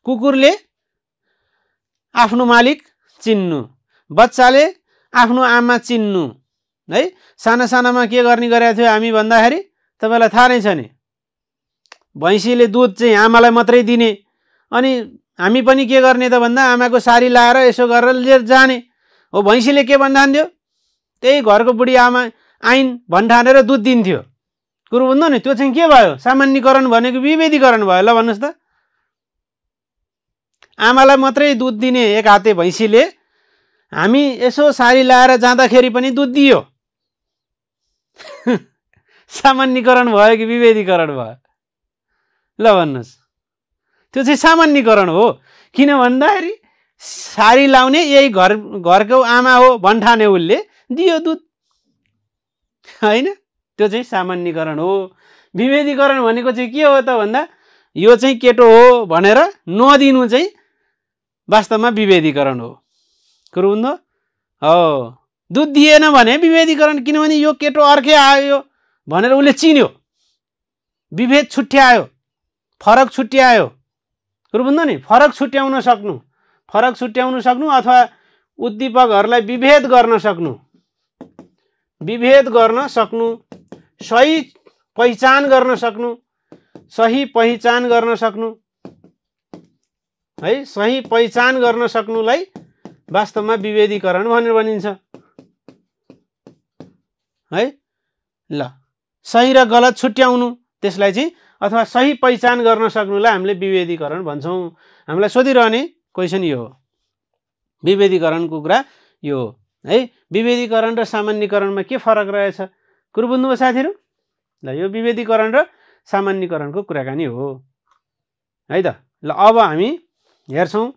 कुकुरले आफ्नो मालिक चिन्नु, बच्चाले आफ्नो आमा चिन्नु है। सानामा के गर्ने गरेको थियो हामी भन्दाखेरि तपाईँलाई थाहा नै छ नि, भैँसीले दुध चाहिँ आमालाई मात्रै दिने, अनि हामी पनि के गर्ने त भन्दा आमाको सारी लाएर यसो गरेर लिएर जाने हो। भैँसीले के भन्थ्यो, त्यही घरको बुढी आमा आइन् भन्ठानेर दुध दिन्थ्यो। कुरो बुझ्नु नि, त्यो चाहिँ के भयो? सामान्यकरण भनेको विभेदीकरण भयो। ल भन्नुहोस् त, आमालाई मात्रै दुध दिने एक हाते भैँसीले हामी यसो सारी लाएर जाँदाखेरि पनि दुध दियो। सामान्यकरण भयो कि विभेदीकरण भयो? ल भन्नुहोस्। त्यो चाहिँ सामान्यकरण हो। किन भन्दाखेरि सारी लाउने यही घरको आमा हो भन्ठाने उसले दियो दुध होइन। त्यो चाहिँ सामान्यकरण हो। विभेदीकरण भनेको चाहिँ के हो त भन्दा यो चाहिँ केटो हो भनेर नदिनु चाहिँ वास्तवमा विभेदीकरण हो। कुरो बुझ्नु हो? दुध दिएन भने विभेदीकरण, किनभने यो केटो अर्कै आयो भनेर उसले चिन्यो, विभेद छुट्यायो, फरक छुट्यायो। कुरो बुझ्नु नि, फरक छुट्याउन सक्नु अथवा उद्दीपकहरूलाई विभेद गर्न सक्नु, सही पहिचान गर्न सक्नु है। सही पहिचान गर्न सक्नुलाई वास्तवमा विभेदीकरण भनेर भनिन्छ है। ल, सही र गलत छुट्याउनु त्यसलाई चाहिँ अथवा सही पहिचान गर्न सक्नुलाई हामीले विभेदीकरण भन्छौँ। हामीलाई सोधिरहने क्वेसन यो हो, विभेदीकरणको कुरा यो हो है। विभेदीकरण र सामान्यकरणमा के फरक रहेछ? कुरो बुझ्नुभयो साथीहरू? ल, यो विभेदीकरण र सामान्यकरणको कुराकानी हो है त। ल, अब हामी हेर्छौँ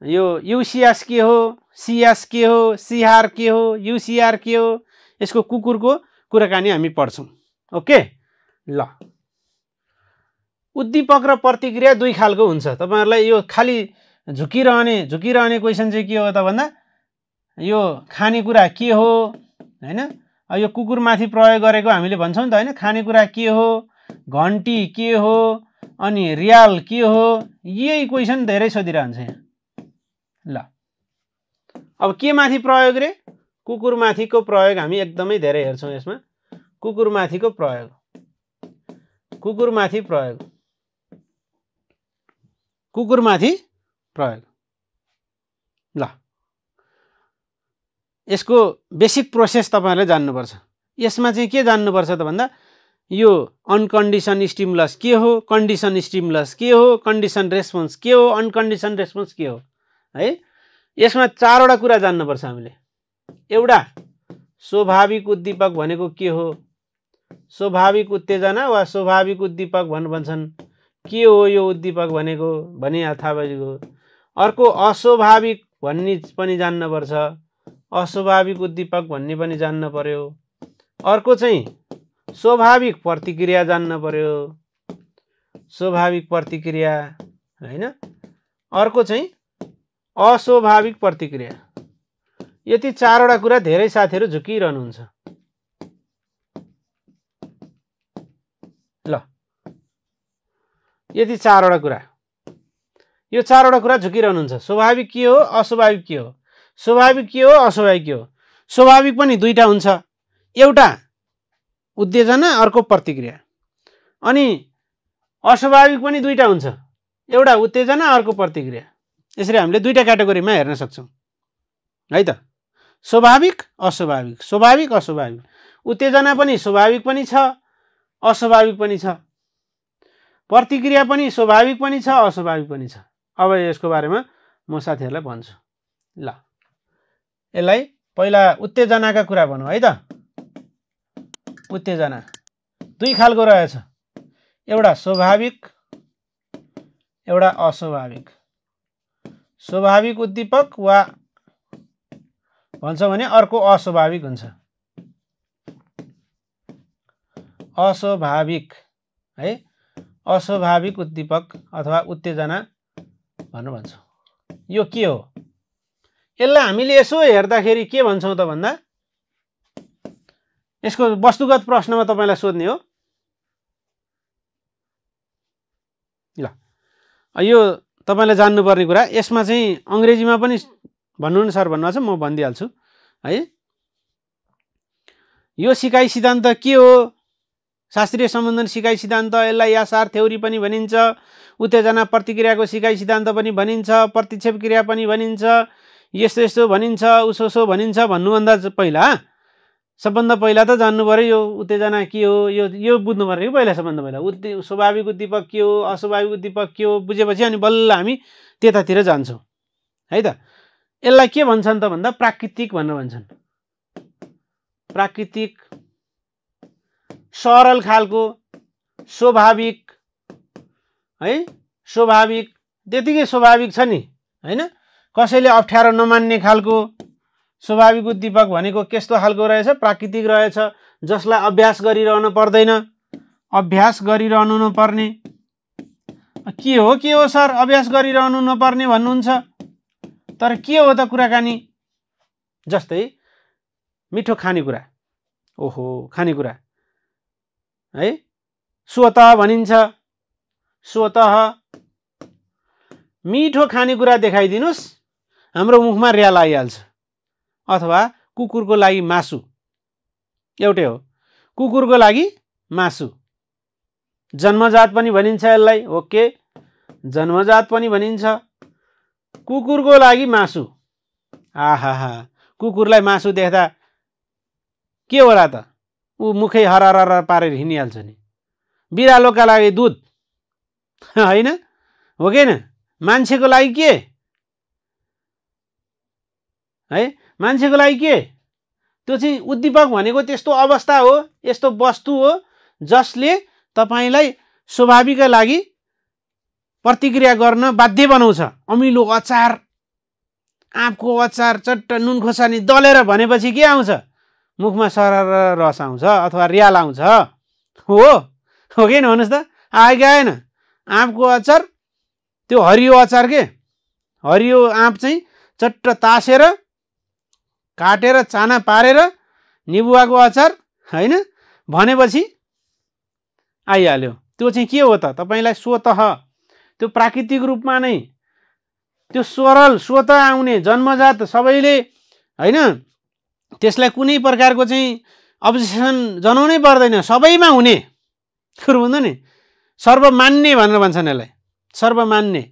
यो युसिआर के हो, सिएस के हो, सिआर के हो, युसिआर के हो, यसको कुकुरको कुराकानी हामी पढ्छौँ। ओके। ल, उद्दीपक र प्रतिक्रिया दुई खालको हुन्छ। तपाईँहरूलाई यो खालि झुकिरहने क्वेसन चाहिँ के हो त भन्दा यो खानेकुरा के हो होइन। यो कुकुरमाथि प्रयोग गरेको हामीले भन्छौँ नि त होइन। खानेकुरा के हो, घन्टी के हो, अनि रियाल के हो, यही क्वेसन धेरै सोधिरहन्छ यहाँ। ल, अब के माथि प्रयोग रे? कुकुरमाथिको प्रयोग हामी एकदमै धेरै हेर्छौँ यसमा। कुकुरमाथि प्रयोग। ल, यसको बेसिक प्रोसेस तपाईहरुले जान्नुपर्छ। यसमा चाहिँ के जान्नुपर्छ त भन्दा यो अनकन्डिसन स्टिमुलस के हो, कन्डिसन स्टिमुलस के हो, कन्डिसन रेस्पोन्स के हो, अनकन्डिसन रेस्पोन्स के हो है। यसमा चारवटा कुरा जान्नुपर्छ हामीले। एउटा स्वाभाविक उद्दीपक भनेको के हो, स्वाभाविक उत्तेजना वा स्वाभाविक उद्दीपक भन्छन्। के हो यो उद्दीपक भनेको भनी थाहा भइगयो। अर्को अस्वाभाविक भन्ने पनि जान्नुपर्छ, अस्वाभाविक उद्दीपक भन्ने पनि जान्न पर्यो। अर्को चाहिँ स्वाभाविक प्रतिक्रिया जान्न पर्यो, स्वाभाविक प्रतिक्रिया हैन। अर्को चाहिँ अस्वाभाविक प्रतिक्रिया। यति चारवटा कुरा धेरै साथीहरु झुकिरहनुहुन्छ। ल यति चारवटा कुरा, यो चारवटा कुरा झुकिरहनुहुन्छ। स्वाभाविक के हो, अस्वाभाविक के हो, स्वाभाविक के हो, अस्वाभाविक के हो। स्वाभाविक पनि दुईटा हुन्छ, एउटा उत्तेजना अर्को प्रतिक्रिया। अनि अस्वाभाविक पनि दुईटा हुन्छ, एउटा उत्तेजना अर्को प्रतिक्रिया। यसरी हामीले दुईटा क्याटेगोरीमा हेर्न सक्छौं है त। स्वाभाविक अस्वाभाविक, स्वाभाविक अस्वाभाविक। उत्तेजना पनि स्वाभाविक पनि छ, अस्वाभाविक पनि छ। प्रतिक्रिया पनि स्वाभाविक पनि छ, अस्वाभाविक पनि छ। अब यसको बारेमा म साथीहरुलाई भन्छु। ल यसलाई पहिला उत्तेजनाका कुरा भनौं है त। उत्तेजना दुई खालको रहेछ, एउटा स्वाभाविक एउटा अस्वाभाविक। स्वाभाविक उद्दीपक वा भन्छ भने अर्को अस्वाभाविक हुन्छ। अस्वाभाविक है, अस्वाभाविक उद्दीपक अथवा उत्तेजना भन्छौं। यो के हो? यसलाई हामीले यसो हेर्दाखेरि के भन्छौं त भन्दा यसको वस्तुगत प्रश्नमा तपाईलाई सोध्ने हो। ल यो तपाईलाई जान्नुपर्ने कुरा। यसमा चाहिँ अंग्रेजीमा पनि भन्नु न सर भन्नुहुन्छ, म भनिदिहाल्छु है। यो सिकाइ सिद्धान्त के हो? शास्त्रीय सम्बन्धन सिकाइ सिद्धान्त, यसलाई यासार थ्योरी पनि भनिन्छ, उत्तेजना प्रतिक्रियाको सिकाइ सिद्धान्त पनि भनिन्छ, प्रतिक्षेप क्रिया पनि भनिन्छ, यस्तो यस्तो भनिन्छ, उसो उसो भनिन्छ भन्नुभन्दा पहिला सबभन्दा पहिला त जान्नु पर्यो यो उत्तेजना के हो, यो बुझ्नु पर्यो कि पहिला। सबभन्दा पहिला स्वाभाविक उद्दीपक के हो, अस्वाभाविक उद्दीपक के हो बुझेपछि अनि बल्ल हामी त्यतातिर जान्छौं है त। यसलाई के भन्छन् त भन्दा प्राकृतिक भनेर भन्छन्। प्राकृतिक सरल खालको स्वाभाविक है, स्वाभाविक त्यतिकै स्वाभाविक छ नि हैन। कसैले अप्ठ्यारो नमान्ने खालको स्वाभाविक उद्दीपक भनेको कस्तो खालको रहेछ? प्राकृतिक रहेछ, जसलाई अभ्यास गरिरहनु पर्दैन, अभ्यास गरिरहनु नपर्ने। के हो सर अभ्यास गरिरहनु नपर्ने भन्नुहुन्छ? तर के हो त कुराकानी? जस्तै मिठो खानेकुरा, ओहो खानेकुरा है, स्वतः भनिन्छ। स्वतः मिठो खानेकुरा देखाइदिनुस्, हाम्रो मुखमा र्याल आइहाल्छ। अथवा कुकुरको लागि मासु एउटै हो, कुकुरको लागि मासु। जन्मजात पनि भनिन्छ यसलाई, ओके जन्मजात पनि भनिन्छ। कुकुरको लागि मासु, आहाहा कुकुरलाई मासु देख्दा के होला त? ऊ मुखै हरहर पारेर हिँडिहाल्छ नि। बिरालोका लागि दुध हैन, हो कि हैन? मान्छेको लागि के है? मान्छेको लागि के? त्यो चाहिँ उद्दीपक भनेको त्यस्तो अवस्था हो, यस्तो वस्तु हो जसले तपाईलाई स्वाभाविकका लागि प्रतिक्रिया गर्न बाध्य बनाउँछ। अमिलो अचार, आँपको अचार चट्ट नुन खोर्सानी दलेर भनेपछि के आउँछ? मुखमा सरर रस आउँछ अथवा र्याल आउँछ। हो कि हैन भन्नुस् त? आएका हैन? आँपको अचार, त्यो हरियो अचार के, हरियो आँप चाहिँ चट्ट तासेर काटेर चाना पारेर निबुवाको अचार हैन भनेपछि आइहाल्यो। त्यो चाहिँ के हो त? तपाईलाई स्वतः त्यो प्राकृतिक रूपमा नै त्यो सरल स्वतः आउने जन्मजात सबैले हैन, त्यसलाई कुनै प्रकारको चाहिँ अब्जेक्सन जनाउनै पर्दैन, सबैमा हुने कुरो हुन्छ नि। सर्वमान्य भनेर भन्छन् यसलाई, सर्वमान्य।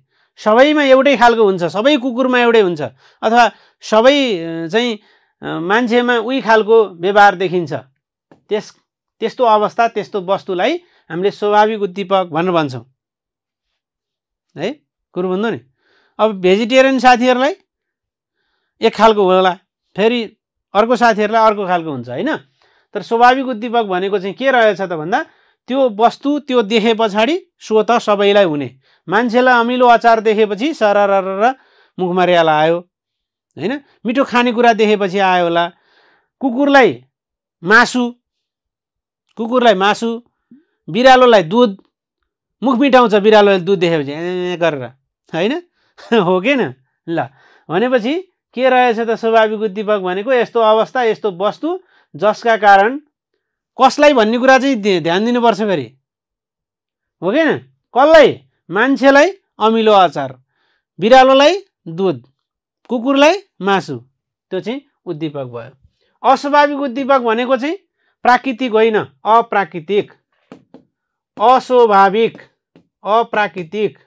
सबैमा एउटै खालको हुन्छ, सबै कुकुरमा एउटै हुन्छ, अथवा सबै चाहिँ मान्छेमा उही खालको व्यवहार देखिन्छ, त्यस्तो अवस्था त्यस्तो वस्तुलाई हामीले स्वाभाविक उद्दीपक भनेर भन्छौँ है। कुरो बुझ्नु नि। अब भेजिटेरियन साथीहरूलाई एक खालको होला, फेरि अर्को साथीहरूलाई अर्को खालको हुन्छ होइन। तर स्वाभाविक उद्दीपक भनेको चाहिँ के रहेछ त भन्दा त्यो वस्तु त्यो देखे पछाडि स्वत सबैलाई हुने। मान्छेलाई अमिलो अचार देखेपछि सररर मुखमा र्याल आयो होइन। मिठो खानेकुरा देखेपछि आयो होला। कुकुरलाई मासु, बिरालोलाई दुध, मुख मिठाउँछ बिरालोले दुध देखेपछि गरेर होइन हो कि न। ल भनेपछि के रहेछ त स्वाभाविक उद्दीपक भनेको यस्तो अवस्था यस्तो वस्तु जसका कारण कसलाई भन्ने कुरा चाहिँ ध्यान दिनुपर्छ फेरि हो कि न। कसलाई? मान्छेलाई अमिलो अचार, बिरालोलाई दुध, कुकुरलाई मासु, त्यो चाहिँ उद्दीपक भयो। अस्वाभाविक उद्दीपक भनेको चाहिँ प्राकृतिक होइन, अप्राकृतिक, अस्वाभाविक, अप्राकृतिक,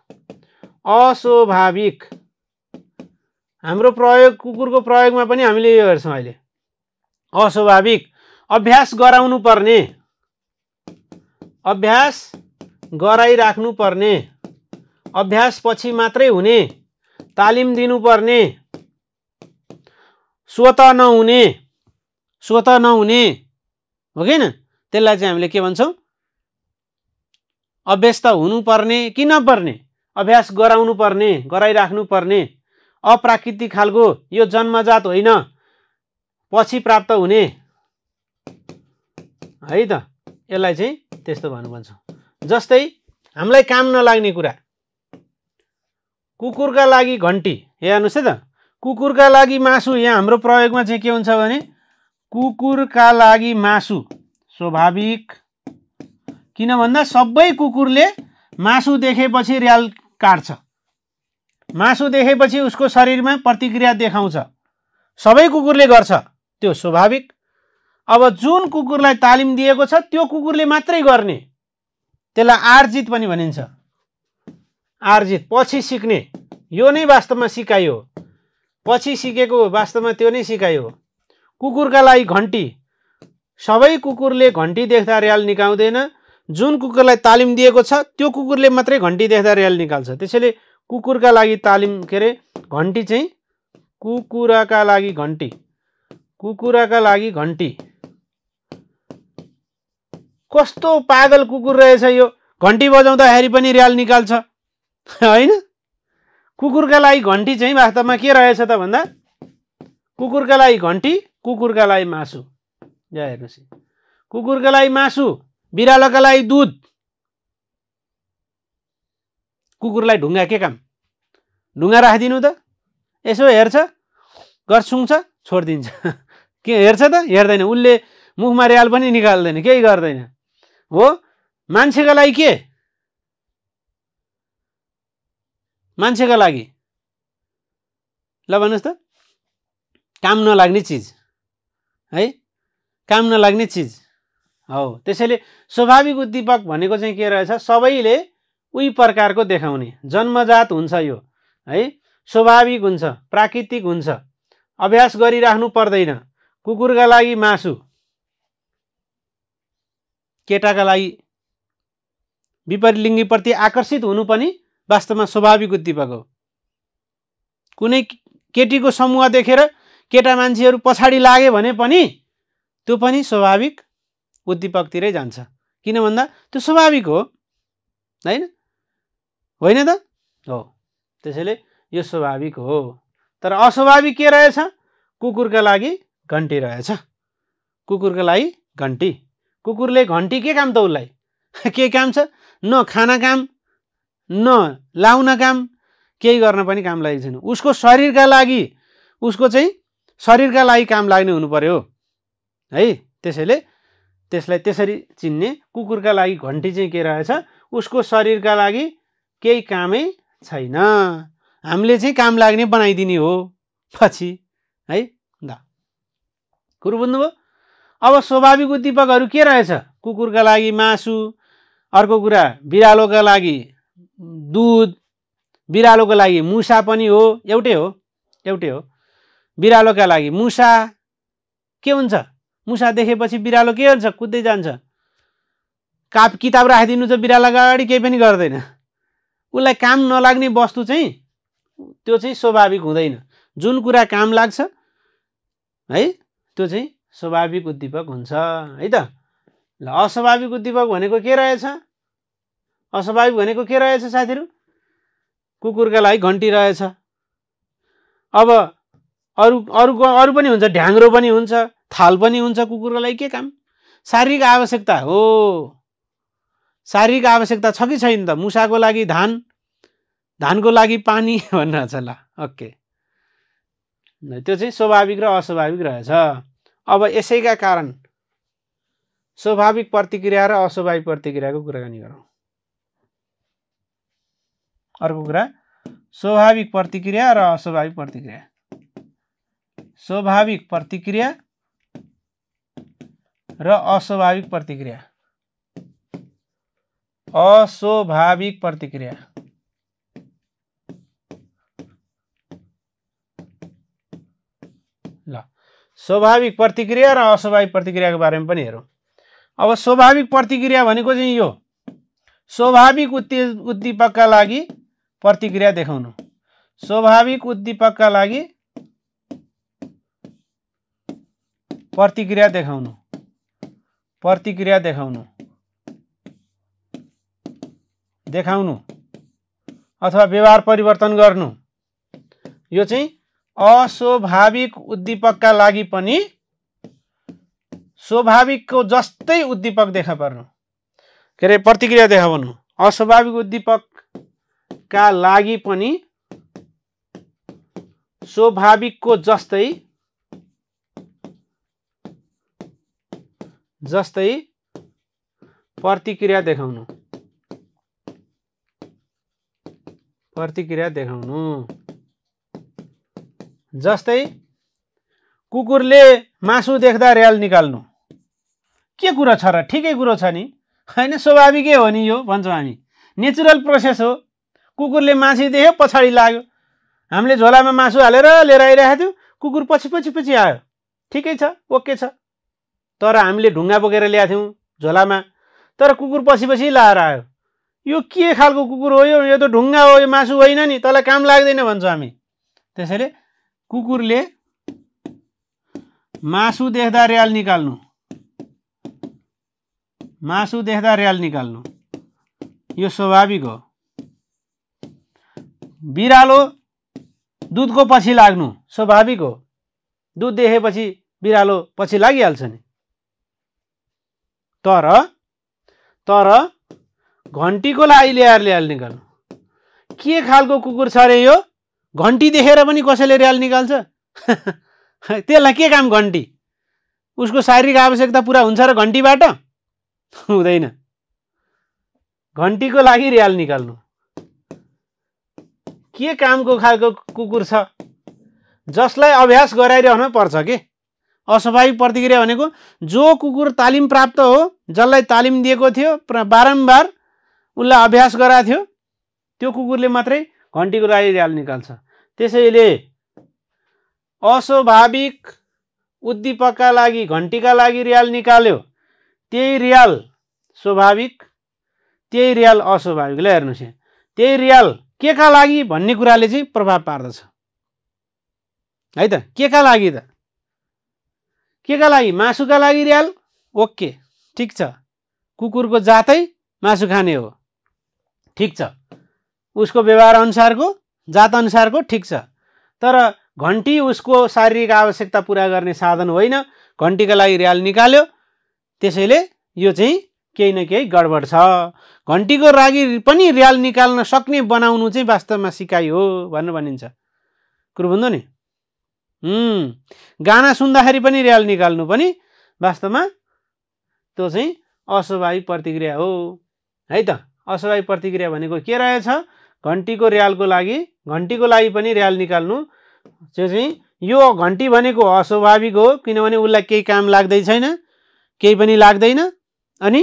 अस्वाभाविक। हाम्रो प्रयोग कुकुरको प्रयोगमा पनि हामीले यो हेर्छौँ अहिले। अस्वाभाविक, अभ्यास गराउनु पर्ने, अभ्यास गराइराख्नु पर्ने, अभ्यास पछि मात्रै हुने, तालिम दिनुपर्ने, स्वत नहुने हो कि न। त्यसलाई चाहिँ हामीले के भन्छौँ? अभ्यस्त हुनुपर्ने कि नपर्ने, अभ्यास गराउनु पर्ने, गराइराख्नु पर्ने, अप्राकृतिक खालको, यो जन्मजात होइन, पछि प्राप्त हुने है त। यसलाई चाहिँ त्यस्तो भन्नु भन्छौँ। जस्तै हामीलाई काम नलाग्ने कुरा, कुकुरका लागि घन्टी। हेर्नुहोस् है त, कुकुरका लागि मासु। यहाँ हाम्रो प्रयोगमा चाहिँ के हुन्छ भने कुकुरका लागि मासु स्वाभाविक। किन भन्दा सबै कुकुरले मासु देखेपछि र्याल काट्छ, मासु देखेपछि उसको शरीरमा प्रतिक्रिया देखाउँछ, सबै कुकुरले गर्छ, त्यो स्वाभाविक। अब जुन कुकुरलाई तालिम दिएको छ त्यो कुकुरले मात्रै गर्ने, त्यसलाई आर्जित पनि भनिन्छ। आर्जित, पछि सिक्ने, यो नै वास्तवमा सिकाइ हो, पछि सिकेको वास्तवमा त्यो नै सिकाइ हो। कुकुरका लागि घन्टी, सबै कुकुरले घन्टी देख्दा र्याल निकाल्दैन, जुन कुकुरलाई तालिम दिएको छ त्यो कुकुरले मात्रै घन्टी देख्दा र्याल निकाल्छ। त्यसैले कुकुरका लागि तालिम के अरे घन्टी चाहिँ कुकुरका लागि घन्टी, कुकुरका लागि घन्टी। कस्तो पागल कुकुर रहेछ यो, घन्टी बजाउँदाखेरि पनि र्याल निकाल्छ होइन। कुकुरका लागि घन्टी चाहिँ वास्तवमा के रहेछ त भन्दा कुकुरका लागि घन्टी, कुकुरका लागि मासु। यहाँ हेर्नुहोस्, कुकुरका लागि मासु, बिरालोका लागि दुध। कुकुरलाई ढुङ्गा के काम? ढुङ्गा राखिदिनु त, यसो हेर्छ, गर्छुङ्छ, छोडिदिन्छ। के हेर्छ त? हेर्दैन। उसले मुखमा र्याल पनि निकाल्दैन, केही गर्दैन हो। मान्छेका लागि के? मान्छेका लागि ल भन्नुहोस् त, काम नलाग्ने चिज है, काम नलाग्ने चिज हो। त्यसैले स्वाभाविक उद्दीपक भनेको चाहिँ के रहेछ? सबैले उही प्रकारको देखाउने, जन्मजात हुन्छ यो है, स्वाभाविक हुन्छ, प्राकृतिक हुन्छ, अभ्यास गरिराख्नु पर्दैन। कुकुरका लागि मासु, केटाका लागि विपरीत लिङ्गीप्रति आकर्षित हुनु पनि वास्तवमा स्वाभाविक उद्दीपक हो। कुनै केटीको समूह देखेर केटा मान्छेहरू पछाडि लागे भने पनि त्यो पनि स्वाभाविक उद्दीपकतिरै जान्छ। किन भन्दा त्यो स्वाभाविक हो होइन, होइन त हो। त्यसैले यो स्वाभाविक हो। तर अस्वाभाविक के रहेछ? कुकुरका लागि घन्टी रहेछ, कुकुरका लागि घन्टी। कुकुरले घन्टी के काम त उसलाई? के काम छ? न खाना काम, न लाउन काम, केही गर्न पनि काम लागेको छैन। उसको शरीरका लागि, उसको चाहिँ शरीरका लागि काम लाग्ने हुनु पर्यो है। त्यसैले त्यसलाई त्यसरी चिन्ने। कुकुरका लागि घन्टी चाहिँ के रहेछ? उसको शरीरका लागि केही कामै छैन, हामीले चाहिँ काम लाग्ने बनाइदिने हो पछि है। ल कुरो बुझ्नुभयो? अब स्वाभाविक उद्दीपकहरू के रहेछ? कुकुरका लागि मासु, अर्को कुरा बिरालोका लागि दुध, बिरालोको लागि मुसा पनि हो, एउटै हो। बिरालोका लागि मुसा, के हुन्छ? मुसा देखेपछि बिरालो के हुन्छ? कुद्दै जान्छ। किताब राखिदिनु छ बिरालोको अगाडि, केही पनि गर्दैन। उसलाई काम नलाग्ने वस्तु चाहिँ त्यो चाहिँ स्वाभाविक हुँदैन। जुन कुरा काम लाग्छ है त्यो चाहिँ स्वाभाविक उद्दीपक हुन्छ है त। ल अस्वाभाविक उद्दीपक भनेको के रहेछ? अस्वाभाविक भनेको के रहेछ साथीहरू? कुकुरका लागि घन्टी रहेछ। अब अरू पनि हुन्छ, ढ्याङ्ग्रो पनि हुन्छ, थाल पनि हुन्छ। कुकुरको लागि के काम? शारीरिक आवश्यकता हो। शारीरिक आवश्यकता छ कि छैन त? मुसाको लागि धानको लागि पानी भन्न छ। ल ओके, त्यो चाहिँ स्वाभाविक र अस्वाभाविक रहेछ। अब यसैका कारण स्वाभाविक प्रतिक्रिया र अस्वाभाविक प्रतिक्रियाको कुराकानी गरौँ। अर्को कुरा स्वाभाविक प्रतिक्रिया र अस्वाभाविक प्रतिक्रिया। स्वाभाविक प्रतिक्रिया र अस्वाभाविक प्रतिक्रिया। अस्वाभाविक प्रतिक्रिया। ल स्वाभाविक प्रतिक्रिया र अस्वाभाविक प्रतिक्रियाको बारेमा पनि हेरौँ। अब स्वाभाविक प्रतिक्रिया भनेको चाहिँ यो स्वाभाविक उद्दीपकका लागि प्रतिक्रिया देखाउनु। स्वाभाविक उद्दीपकका लागि प्रतिक्रिया देखाउनु। प्रतिक्रिया देखाउनु अथवा व्यवहार परिवर्तन गर्नु। यो चाहिँ अस्वाभाविक उद्दीपकका लागि पनि स्वाभाविकको जस्तै उद्दीपक देखा पर्नु, के अरे प्रतिक्रिया देखाउनु। अस्वाभाविक उद्दीपकका लागि पनि स्वाभाविकको जस्तै प्रतिक्रिया देखाउनु। प्रतिक्रिया देखाउनु जस्तै कुकुरले मासु देख्दा र्याल निकाल्नु। के कुरो छ र? ठिकै कुरो छ नि, हैन? स्वाभाविकै हो नि, यो भन्छौँ हामी, नेचुरल प्रोसेस हो। कुकुरले मासु देख्यो, पछाडि लाग्यो। हामीले झोलामा मासु हालेर लिएर आइरहेको थियौँ, कुकुर पछि आयो। ठिकै छ, ओके छ। तर हामीले ढुङ्गा बोकेर ल्याएको थियौँ झोलामा, तर कुकुर पछि लाएर आयो। यो के खालको कुकुर हो? यो त ढुङ्गा हो, यो मासु होइन नि, तँलाई काम लाग्दैन भन्छौँ हामी। त्यसैले कुकुरले मासु देख्दा र्याल निकाल्नु। मासु देख्दा र्याल निकाल्नु यो स्वाभाविक हो। बिरालो दुधको पछि लाग्नु स्वाभाविक हो। दुध देखेपछि बिरालो पछि लागिहाल्छ नि। तर घन्टीको लागि ल्याएर र्याल निकाल्नु के खालको कुकुर छ रे यो? घन्टी देखेर पनि कसैले र्याल निकाल्छ? त्यसलाई के काम घन्टी? उसको शारीरिक आवश्यकता पूरा हुन्छ र घन्टीबाट? हुँदैन। घन्टीको लागि र्याल निकाल्नु के कामको खालको कुकुर छ? जसलाई अभ्यास गराइरहनु पर्छ के। अस्वाभाविक प्रतिक्रिया भनेको जो कुकुर तालिम प्राप्त हो, जसलाई तालिम दिएको थियो, बारम्बार उसलाई अभ्यास गराएको थियो, त्यो कुकुरले मात्रै घन्टीको लागि र्याल निकाल्छ। त्यसैले अस्वाभाविक उद्दीपकका लागि घन्टीका लागि र्याल निकाल्यो, त्यही र्याल स्वाभाविक, त्यही र्याल अस्वाभाविक। ल हेर्नुहोस् यहाँ, त्यही र्याल के का लागि भन्ने कुराले चाहिँ प्रभाव पार्दछ है त। के का लागि त? के का लागि? मासुका लागि र्याल, ओके ठिक छ। कुकुरको जातै मासु खाने हो, ठिक छ। उसको व्यवहार अनुसारको, जात अनुसारको, ठिक छ। तर घन्टी उसको शारीरिक आवश्यकता पूरा गर्ने साधन होइन। घन्टीका लागि र्याल निकाल्यो, त्यसैले यो चाहिँ केही न केही गडबड छ। घन्टीको लागि पनि र्याल निकाल्न सक्ने बनाउनु चाहिँ वास्तवमा सिकाइ हो भनेर भनिन्छ। कुरो बुझ्नु नि? गाना सुन्दाखेरि पनि र्याल निकाल्नु पनि वास्तवमा त्यो चाहिँ अस्वाभाविक प्रतिक्रिया हो है त। अस्वाभाविक प्रतिक्रिया भनेको के रहेछ? घन्टीको लागि पनि र्याल निकाल्नु चाहिँ यो घन्टी भनेको अस्वाभाविक हो, किनभने उसलाई केही काम लाग्दै छैन, केही पनि लाग्दैन, अनि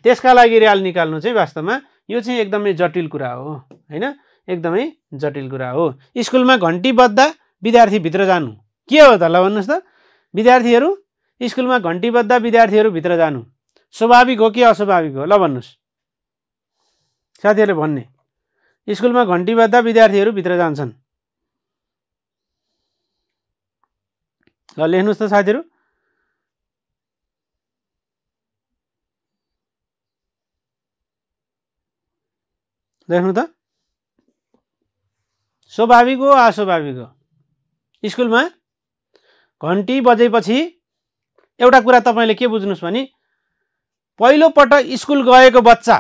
त्यसका लागि र्याल निकाल्नु चाहिँ वास्तवमा यो चाहिँ एकदमै जटिल कुरा हो हैन? एकदमै जटिल कुरा हो। स्कुलमा घन्टी बज्दा विद्यार्थी भित्र जानु के हो त? ल भन्नुहोस् त। विद्यार्थीहरू स्कुलमा घन्टी बज्दा विद्यार्थीहरू भित्र जानु स्वाभाविक हो कि अस्वाभाविक हो? ल भन्नुहोस् साथीहरूले भन्ने। स्कुलमा घन्टी बज्दा विद्यार्थीहरू भित्र जान्छन्। ल लेख्नुहोस् त साथीहरू। लेख्नु त। स्वाभाविक हो अस्वाभाविक हो? स्कुलमा घन्टी बजेपछि एउटा कुरा तपाईले के बुझ्नुस् भने पहिलो पटक स्कुल गएको बच्चा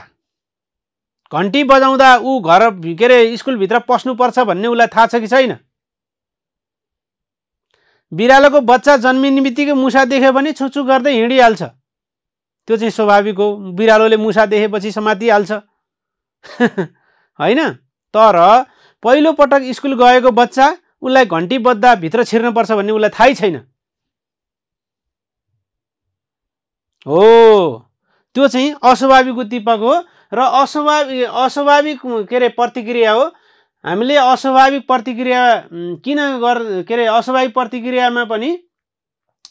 घन्टी बजाउँदा ऊ घर के अरे स्कुलभित्र पस्नुपर्छ भन्ने उसलाई थाहा छ कि छैन? बिरालोको बच्चा जन्मिने बित्तिकै मुसा देख्यो भने छुछु गर्दै हिँडिहाल्छ, त्यो चाहिँ स्वाभाविक हो। बिरालोले मुसा देखेपछि समातिहाल्छ होइन? तर पहिलो पटक स्कुल गएको बच्चा उसलाई घन्टी बज्दा भित्र छिर्नुपर्छ भन्ने उसलाई थाहै छैन हो, त्यो चाहिँ अस्वाभाविक उद्दीपक हो र अस्वाभाविक के अरे प्रतिक्रिया हो। हामीले अस्वाभाविक प्रतिक्रिया किन के अरे अस्वाभाविक प्रतिक्रियामा पनि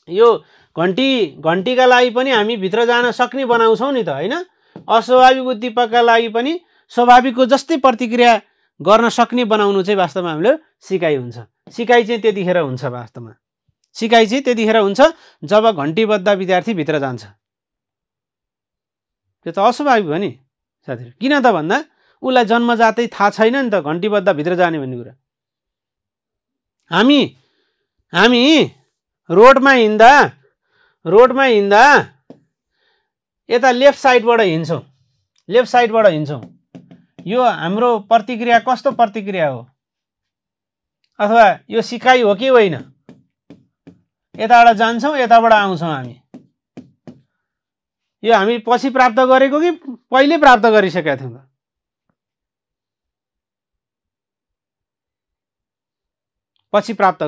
यो घन्टीका लागि पनि हामी भित्र जान सक्ने बनाउँछौँ नि त होइन? अस्वाभाविक उद्दीपकका लागि पनि स्वाभाविकको जस्तै प्रतिक्रिया गर्न सक्ने बनाउनु चाहिँ वास्तवमा हाम्रो सिकाइ हुन्छ। सिकाइ चाहिँ त्यतिखेर हुन्छ, वास्तवमा सिकाइ चाहिँ त्यतिखेर हुन्छ जब घन्टी बज्दा विद्यार्थी भित्र जान्छ। त्यो त अस्वाभाविक हो नि साथीहरू। किन त भन्दा उसलाई जन्मजातै थाहा छैन नि त घन्टी बज्दा भित्र जाने भन्ने कुरा। हामी रोडमा हिँड्दा यता लेफ्ट साइडबाट हिँड्छौँ, यो हाम्रो प्रतिक्रिया कस्तो प्रतिक्रिया हो? अथवा यो सिकाइ हो कि होइन? यताबाट जान्छौँ यताबाट आउँछौँ हामी, यो हामी पछि प्राप्त गरेको कि पहिले प्राप्त गरिसकेका थियौँ त? पछि प्राप्त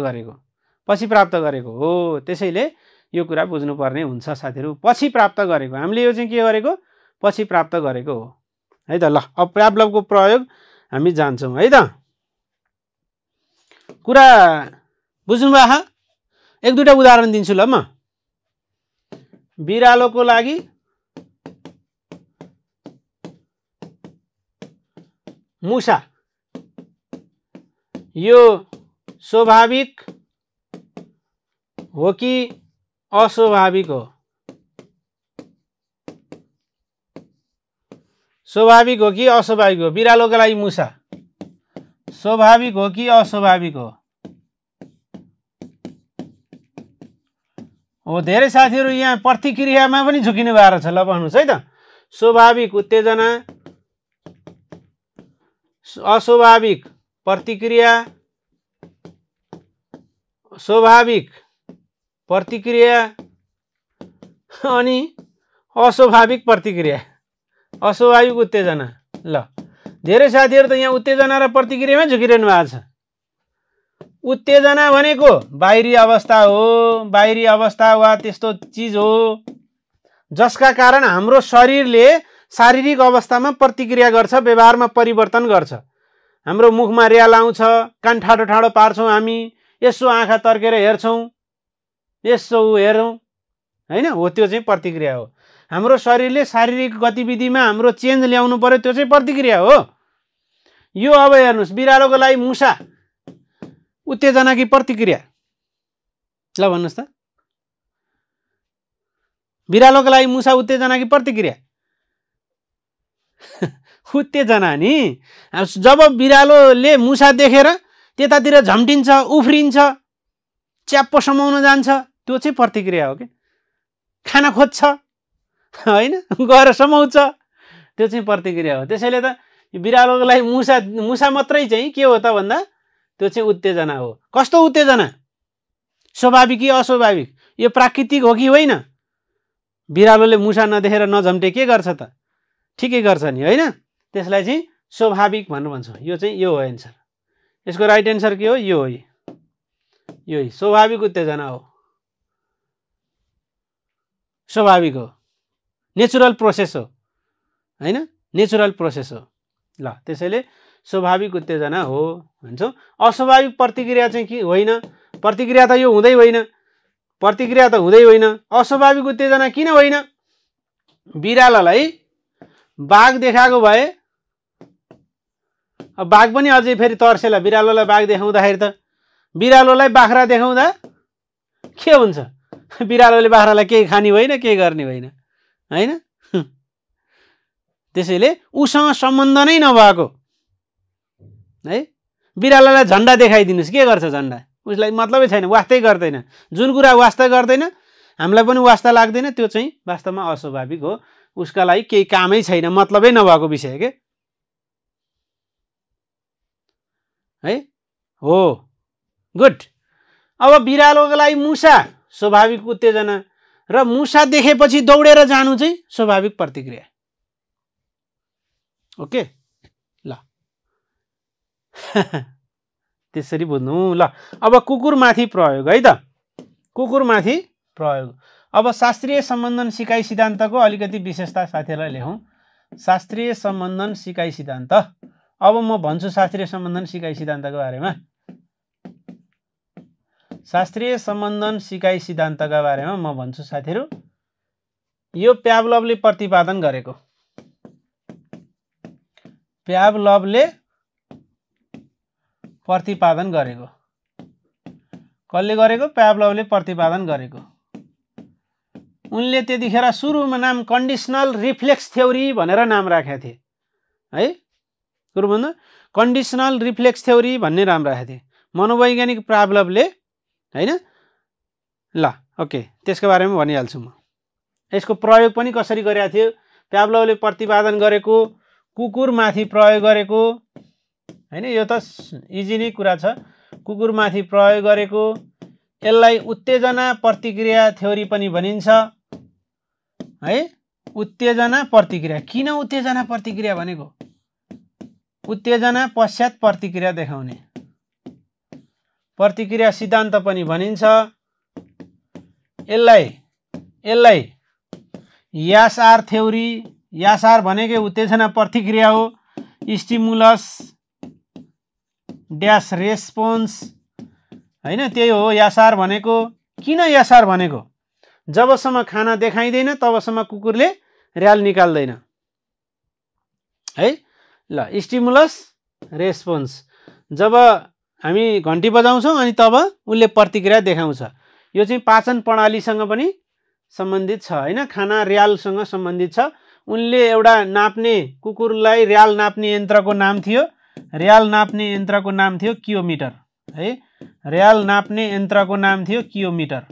गरेको हो। त्यसैले यो कुरा बुझ्नुपर्ने हुन्छ साथीहरू, पछि प्राप्त गरेको। हामीले यो चाहिँ के गरेको? पछि प्राप्त गरेको हो है त। ल अब प्याब्लवको प्रयोग हामी जान्छौँ है त। कुरा बुझ्नुभयो? एक दुईटा उदाहरण दिन्छु ल म। बिरालोको लागि मुसा यो स्वाभाविक हो कि अस्वाभाविक हो? स्वाभाविक हो कि अस्वाभाविक हो? बिरालोको लागि मुसा स्वाभाविक हो कि अस्वाभाविक हो? हो, धेरै साथीहरू यहाँ प्रतिक्रियामा पनि झुकिनु भएको छ। ल भन्नुहोस् है त। स्वाभाविक उत्तेजना, अस्वाभाविक प्रतिक्रिया, स्वाभाविक प्रतिक्रिया अनि अस्वाभाविक प्रतिक्रिया, अस्वाभाविक उत्तेजना। ल धेरै साथीहरू त यहाँ उत्तेजना र प्रतिक्रियामै झुकिरहनु भएको छ। उत्तेजना भनेको बाहिरी अवस्था हो, बाहिरी अवस्था वा त्यस्तो चिज हो जसका कारण हाम्रो शरीरले शारीरिक अवस्थामा प्रतिक्रिया गर्छ, व्यवहारमा परिवर्तन गर्छ। हाम्रो मुखमा र्याल आउँछ, कान ठाडो ठाडो पार्छौँ, हामी यसो आँखा तर्केर हेर्छौँ, यसो हेरौँ होइन? हो, त्यो चाहिँ प्रतिक्रिया हो। हाम्रो शरीरले शारीरिक गतिविधिमा हाम्रो चेन्ज ल्याउनु पर्यो, त्यो चाहिँ प्रतिक्रिया हो। यो अब हेर्नुहोस्, बिरालोको लागि मुसा उत्तेजना कि प्रतिक्रिया? ल भन्नुहोस् त। बिरालोको लागि मुसा उत्तेजना कि प्रतिक्रिया? उत्तेजना नि। जब बिरालोले मुसा देखेर त्यतातिर झम्टिन्छ, उफ्रिन्छ, च्याप्पो समाउन जान्छ, त्यो चाहिँ प्रतिक्रिया हो कि? खान खोज्छ होइन, गएर समाउँछ, त्यो चाहिँ प्रतिक्रिया हो। त्यसैले त बिरालोको लागि मुसा मात्रै चाहिँ के हो त भन्दा त्यो चाहिँ उत्तेजना हो। कस्तो उत्तेजना? स्वाभाविक कि अस्वाभाविक? यो प्राकृतिक हो कि होइन? बिरालोले मुसा नदेखेर नझम्टे के गर्छ त? ठिकै गर्छ नि होइन? त्यसलाई चाहिँ स्वाभाविक भन्नु भन्छौँ। यो चाहिँ यो हो एन्सर। यसको राइट एन्सर के हो? यो हो, यो स्वाभाविक उत्तेजना हो, स्वाभाविक हो, नेचुरल प्रोसेस हो होइन? नेचुरल प्रोसेस हो। ल त्यसैले स्वाभाविक उत्तेजना हो भन्छौँ। अस्वाभाविक प्रतिक्रिया चाहिँ के होइन? प्रतिक्रिया त यो हुँदै होइन, प्रतिक्रिया त हुँदै होइन। अस्वाभाविक उत्तेजना किन होइन? बिरालोलाई बाघ देखाएको भए अब बाघ पनि अझै फेरि तर्सेला। बिरालोलाई बाघ देखाउँदाखेरि त बिरालोलाई बाख्रा देखाउँदा के हुन्छ? बिरालोले बाख्रालाई केही खाने होइन, केही गर्ने होइन, होइन? त्यसैले उसँग सम्बन्ध नै नभएको है। बिरालोलाई झन्डा देखाइदिनुहोस्, के गर्छ झन्डा? उसलाई मतलबै छैन, वास्तै गर्दैन। जुन कुरा वास्ता गर्दैन हामीलाई पनि वास्ता लाग्दैन, त्यो चाहिँ वास्तवमा अस्वाभाविक हो। उसका लागि केही कामै छैन, मतलबै नभएको विषय के है हो। गुड। अब बिरालोको लागि मुसा स्वाभाविक उत्तेजना र मुसा देखेपछि दौडेर जानु चाहिँ स्वाभाविक प्रतिक्रिया। ओके ल त्यसरी बुझ्नु ल। अब कुकुरमाथि प्रयोग है त, कुकुरमाथि प्रयोग। अब शास्त्रीय सम्बन्धन सिकाइ सिद्धान्तको अलिकति विशेषता साथीहरूलाई लेखौँ। शास्त्रीय सम्बन्धन सिकाइ सिद्धान्त। अब म भन्छु शास्त्रीय सम्बन्धन सिकाइ सिद्धान्तको बारेमा। शास्त्रीय सम्बन्धन सिकाइ सिद्धान्तका बारेमा म भन्छु साथीहरू। यो प्याभलभले प्रतिपादन गरेको, प्याभलभले प्रतिपादन गरेको। कसले गरेको? प्याभलभले प्रतिपादन गरेको। उनले त्यतिखेर सुरुमा नाम कन्डिसनल रिफ्लेक्स थ्योरी भनेर नाम राखेका थिए है। सुरुभन्दा कन्डिसनल रिफ्लेक्स थ्योरी भन्ने नाम राखेका थिए मनोवैज्ञानिक प्याभलभले, होइन? ल ओके, त्यसको बारेमा भनिहाल्छु म। यसको प्रयोग पनि कसरी गरेका थियो? प्याभलभले प्रतिपादन गरेको, कुकुरमाथि प्रयोग गरेको, होइन? यो त इजी नै कुरा छ। कुकुरमाथि प्रयोग गरेको, यसलाई उत्तेजना प्रतिक्रिया थ्योरी पनि भनिन्छ है। उत्तेजना प्रतिक्रिया। किन उत्तेजना प्रतिक्रिया भनेको? उत्तेजना पश्चात प्रतिक्रिया देखाउने प्रतिक्रिया सिद्धान्त पनि भनिन्छ। यसलाई यासआर थ्योरी, यासआर भनेकै उत्तेजना प्रतिक्रिया हो। स्टिमुलस ड्यास रेस्पोन्स, होइन? त्यही हो यासआर भनेको। किन यासआर भनेको? जबसम्म खाना देखाइँदैन तबसम्म कुकुरले र्याल निकाल्दैन है। ल स्टिमुलस रेस्पोन्स, जब हामी घन्टी बजाउँछौँ अनि तब उसले प्रतिक्रिया देखाउँछ। यो चाहिँ पाचन प्रणालीसँग पनि सम्बन्धित छ, होइन? खाना र्यालसँग सम्बन्धित छ। उनले एउटा नाप्ने, कुकुरलाई र्याल नाप्ने यन्त्रको नाम थियो, र्याल नाप्ने यन्त्रको नाम थियो कियोमिटर है। र्याल नाप्ने यन्त्रको नाम थियो कियोमिटर,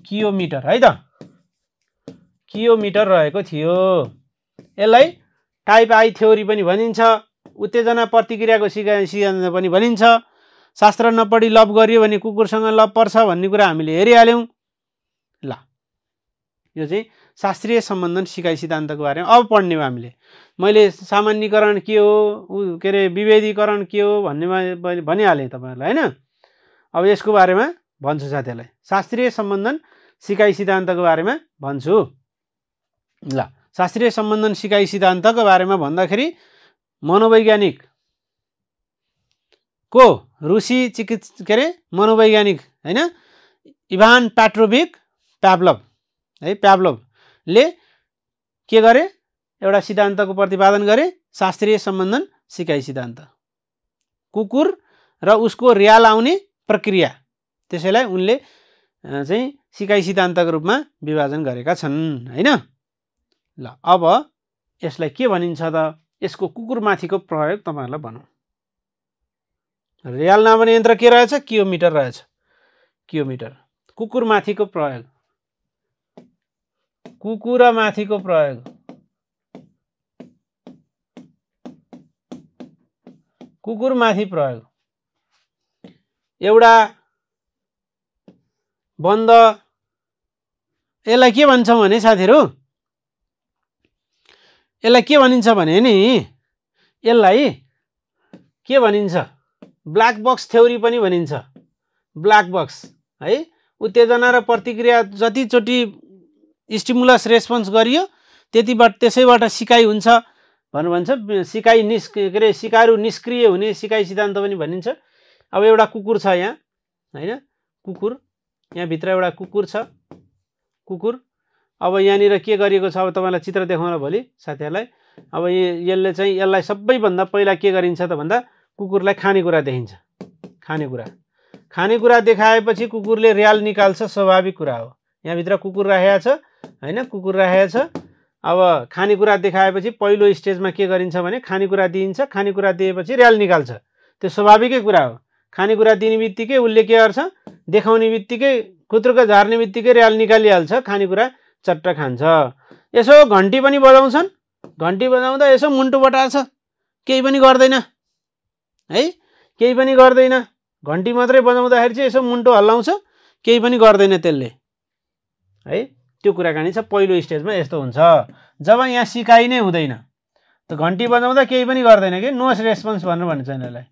कियोमिटर है त, कियोमिटर रहेको थियो। यसलाई टाइप आई थ्योरी पनि भनिन्छ। उत्तेजना प्रतिक्रियाको सिद्धान्त पनि भनिन्छ। शास्त्र नपढी लभ गरियो भने कुकुरसँग लभ पर्छ भन्ने कुरा हामीले हेरिहाल्यौँ। ल यो चाहिँ शास्त्रीय सम्बन्धन सिकाइ सिद्धान्तको बारेमा अब पढ्ने हो हामीले। मैले सामान्यीकरण के हो, के अरे विभेदीकरण के हो भन्नेमा भनिहालेँ तपाईँहरूलाई, होइन? अब यसको बारेमा भन्छु साथीहरूलाई। शास्त्रीय सम्बन्धन सिकाइ सिद्धान्तको बारेमा भन्छु। ल शास्त्रीय सम्बन्धन सिकाइ सिद्धान्तको बारेमा भन्दाखेरि मनोवैज्ञानिक को रुसी के अरे मनोवैज्ञानिक, होइन? इभान पेट्रोभिच प्याभलभ है। प्याभलभले के गरे? एउटा सिद्धान्तको प्रतिपादन गरे, शास्त्रीय सम्बन्धन सिकाइ सिद्धान्त। कुकुर र उसको र्याल आउने प्रक्रिया, त्यसैलाई उनले चाहिँ सिकाइ सिद्धान्तको रूपमा विभाजन गरेका छन्, होइन? ल अब यसलाई के भनिन्छ त? यसको कुकुरमाथिको प्रयोग तपाईँहरूलाई भनौँ। र्याल नाप्ने यन्त्र के रहेछ? कियोमिटर रहेछ, कियोमिटर। कुकुरमाथिको प्रयोग, कुकुरमाथिको प्रयोग। कुकुरमाथि प्रयोग। एउटा बन्द, यसलाई के भन्छौँ भने साथीहरू, यसलाई के भनिन्छ भने नि, यसलाई के भनिन्छ? ब्ल्याक बक्स थ्योरी पनि भनिन्छ। ब्ल्याक बक्स है। उत्तेजना र प्रतिक्रिया जतिचोटि स्टिमुलस रेस्पोन्स गरियो त्यसैबाट सिकाइ हुन्छ भनेर भन्छ। सिकाइ के अरे सिकारु निष्क्रिय हुने सिकाइ सिद्धान्त पनि भनिन्छ। अब एउटा कुकुर छ यहाँ, होइन? कुकुर यहाँभित्र एउटा कुकुर छ, कुकुर। अब यहाँनिर के गरिएको छ, अब तपाईँलाई चित्र देखाउँला भोलि साथीहरूलाई। अब यसले चाहिँ यसलाई सबैभन्दा पहिला के गरिन्छ त भन्दा कुकुरलाई खानेकुरा देखिन्छ। खानेकुरा देखाएपछि कुकुरले र्याल निकाल्छ, स्वाभाविक कुरा हो। यहाँभित्र कुकुर राखेको छ हैन, कुकुर राखेको छ। अब खानेकुरा देखाएपछि पहिलो स्टेजमा के गरिन्छ भने खानेकुरा दिइन्छ, खानेकुरा दिएपछि र्याल निकाल्छ, त्यो स्वाभाविकै कुरा हो। खानेकुरा दिने बित्तिकै उसले के गर्छ, देखाउने बित्तिकै कुत्रुको झार्ने बित्तिकै र्याल निकालिहाल्छ, खानेकुरा चट्ट खान्छ। यसो घन्टी पनि बजाउँछन्, घन्टी बजाउँदा यसो मुन्टो बटार्छ, केही पनि गर्दैन है, केही पनि गर्दैन। घन्टी मात्रै बजाउँदाखेरि चाहिँ यसो मुन्टो हल्लाउँछ, केही पनि गर्दैन त्यसले है। त्यो कुराकानी छ पहिलो स्टेजमा यस्तो हुन्छ। जब यहाँ सिकाइ नै हुँदैन, त घन्टी बजाउँदा केही पनि गर्दैन के, नो रेस्पोन्स भनेर भन्छ यसलाई।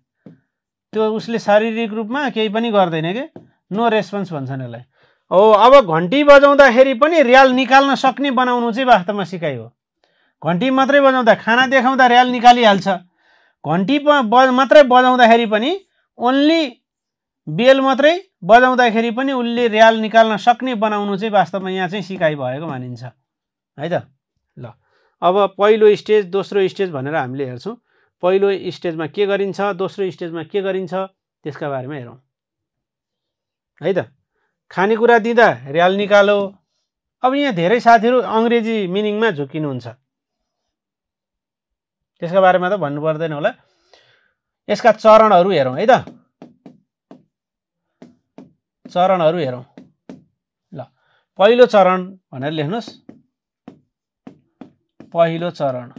त्यो उसले शारीरिक रूपमा केही पनि गर्दैन के, नो रेस्पोन्स भन्छन् यसलाई। हो, अब घन्टी बजाउँदाखेरि पनि र्याल निकाल्न सक्ने बनाउनु चाहिँ वास्तवमा सिकाइ हो। घन्टी मात्रै बजाउँदा, खाना देखाउँदा र्याल निकालिहाल्छ, घन्टी मात्रै बजाउँदाखेरि पनि ओन्ली बेल मात्रै बजाउँदाखेरि पनि उसले र्याल निकाल्न सक्ने बनाउनु चाहिँ वास्तवमा यहाँ चाहिँ सिकाइ भएको मानिन्छ है त। ल अब पहिलो स्टेज, दोस्रो स्टेज भनेर हामीले हेर्छौँ। पहिलो स्टेजमा के गरिन्छ, दोस्रो स्टेजमा के गरिन्छ, त्यसका बारेमा हेरौँ है त। खानेकुरा दिँदा र्याल निकालो। अब यहाँ धेरै साथीहरू अङ्ग्रेजी मिनिङमा झुकिनुहुन्छ, त्यसका बारेमा त भन्नु पर्दैन होला। यसका चरणहरू हेरौँ है त, चरणहरू हेरौँ। ल पहिलो चरण भनेर लेख्नुहोस्, पहिलो चरण।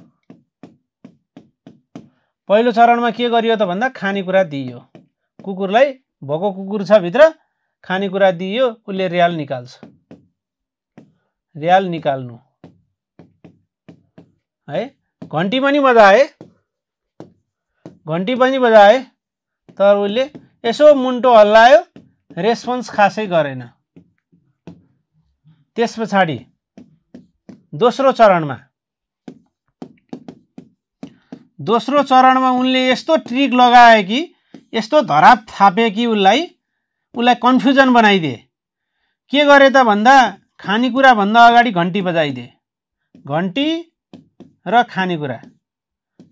पहिलो चरणमा के गरियो त भन्दा खानेकुरा दिइयो, कुकुरलाई भोको कुकुर छ भित्र, खानेकुरा दिइयो, उसले र्याल निकाल्छ। र्याल निकाल्नु है। घन्टी पनि बजाए, घन्टी पनि बजाए, तर उसले यसो मुन्टो हल्लायो, रेस्पोन्स खासै गरेन। त्यस पछाडि दोस्रो चरणमा उनले यस्तो ट्रिक लगाए कि, यस्तो धराप थापे कि उसलाई कन्फ्युजन बनाइदिए। के गरे त भन्दा खानेकुरा भन्दा अगाडि घन्टी बजाइदिए, घन्टी र खानेकुरा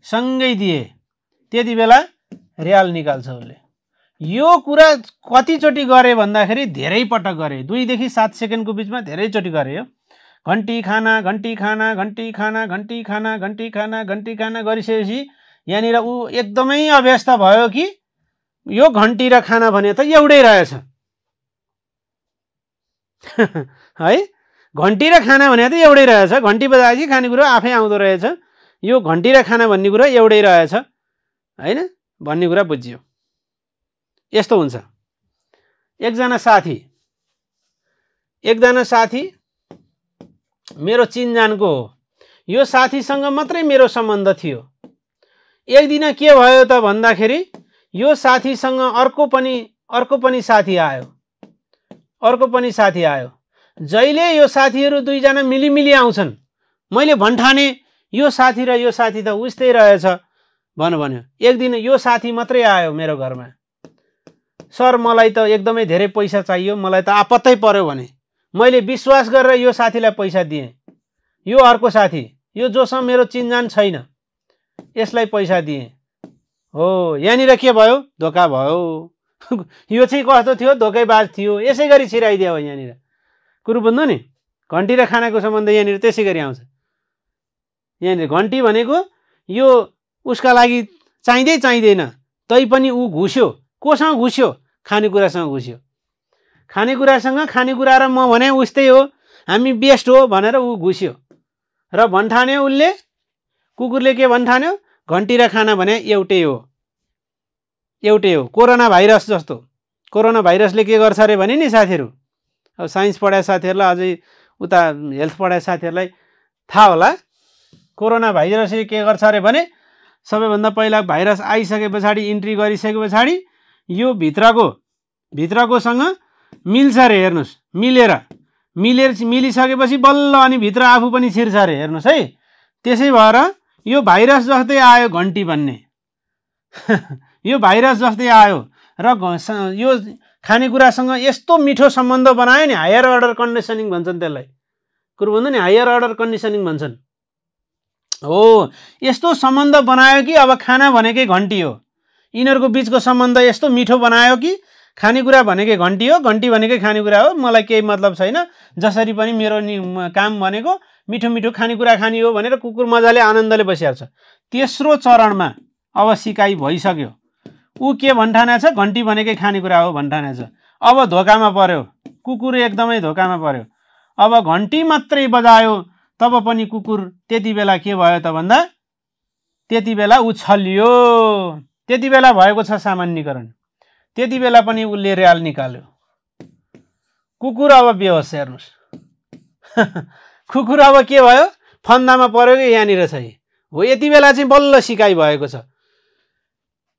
सँगै दिए, त्यति बेला र्याल निकाल्छ उसले। यो कुरा कतिचोटि गरे भन्दाखेरि धेरै पटक गरे, 2 देखि 7 सेकेन्डको बिचमा धेरैचोटि गरे यो। घन्टी खाना, घन्टी खाना, घन्टी खाना, घन्टी खाना, घन्टी खाना, घन्टी खाना गरिसकेपछि यहाँनिर ऊ एकदमै अभ्यस्त भयो कि यो घन्टी र खाना भने त एउटै रहेछ है। घन्टी र खाना भने त एउटै रहेछ, घन्टी बजाएपछि खानेकुरा आफै आउँदो रहेछ, यो घन्टी र खाना भन्ने कुरा एउटै रहेछ हैन भन्ने कुरा बुझियो। यस्तो हुन्छ। एकजना साथी मेरो चिनजानको हो, यो साथीसँग मात्रै मेरो सम्बन्ध थियो। एक दिन के भयो त भन्दाखेरि यो साथीसँग अर्को पनि साथी आयो। जहिले यो साथीहरू दुईजना मिलिमिली आउँछन्, मैले भन्ठाने यो साथी र यो साथी त उस्तै रहेछ भन्यो। एक दिन यो साथी मात्रै आयो मेरो घरमा, सर मलाई त एकदमै धेरै पैसा चाहियो, मलाई त आपत्तै पर्यो भने मैले विश्वास गरेर यो साथीलाई पैसा दिएँ। यो अर्को साथी, यो जोसँग मेरो चिनजान छैन, यसलाई पैसा दिएँ। हो, यहाँनिर के भयो, धोका भयो। यो चाहिँ कस्तो थियो, धोकैबाज थियो, यसै गरी छिराइदियो यहाँनिर। कुरो बुझ्नु नि, घन्टी र खानाको सम्बन्ध यहाँनिर त्यसै गरी आउँछ। यहाँनिर घन्टी भनेको यो उसका लागि चाहिँदैन, तैपनि ऊ घुस्यो। कोसँग घुस्यो? खानेकुरासँग घुस्यो। खानेकुरा र म भने उस्तै हो, हामी बेस्ट हो भनेर ऊ घुस्यो र भन्ठान्यो उसले, कुकुरले के भन्ठान्यो, घन्टी र खाना भने एउटै हो। कोरोना भाइरस जस्तो। कोरोना भाइरसले के गर्छ अरे भने नि साथीहरू, अब साइन्स पढाए साथीहरूलाई, अझै उता हेल्थ पढाए साथीहरूलाई थाहा होला। कोरोना भाइरसले के गर्छ अरे भने सबैभन्दा पहिला भाइरस आइसके पछाडि, इन्ट्री गरिसके पछाडि यो भित्रकोसँग मिल्छ अरे। हेर्नुहोस्, मिलिसकेपछि बल्ल अनि भित्र आफू पनि छिर्छ अरे। हेर्नुहोस् है, त्यसै भएर यो भाइरस जस्तै आयो घन्टी भन्ने। यो भाइरस जस्तै आयो र यो खानेकुरासँग यस्तो मिठो सम्बन्ध बनायो नि, हायर अर्डर कन्डिसनिङ भन्छन् त्यसलाई। कुरो भन्दा नि हायर अर्डर कन्डिसनिङ भन्छन्। हो, यस्तो सम्बन्ध बनायो कि अब खाना भनेकै घन्टी हो। यिनीहरूको बिचको सम्बन्ध यस्तो मिठो बनायो कि खानेकुरा भनेकै घन्टी हो, घन्टी भनेकै खानेकुरा हो, मलाई केही मतलब छैन, जसरी पनि मेरो काम भनेको मिठो मिठो खानेकुरा खाने हो भनेर कुकुर मजाले आनन्दले बसिहाल्छ। तेस्रो चरणमा अब सिकाइ भइसक्यो, ऊ के भन्ठाने छ, घन्टी भनेकै खानेकुरा हो भन्ठाने छ। अब धोकामा पर्यो, कुकुर एकदमै धोकामा पर्यो। अब घन्टी मात्रै बजायो तब पनि कुकुर त्यति बेला के भयो त भन्दा त्यति बेला ऊ छलियो। त्यति बेला भएको छ सामान्यकरण। त्यति बेला पनि उसले र्याल निकाल्यो। कुकुर अब बेहोस, हेर्नुहोस् कुकुर अब के भयो, फन्दामा पर्यो कि यहाँनिर चाहिँ हो। यति बेला चाहिँ बल्ल सिकाइ भएको छ।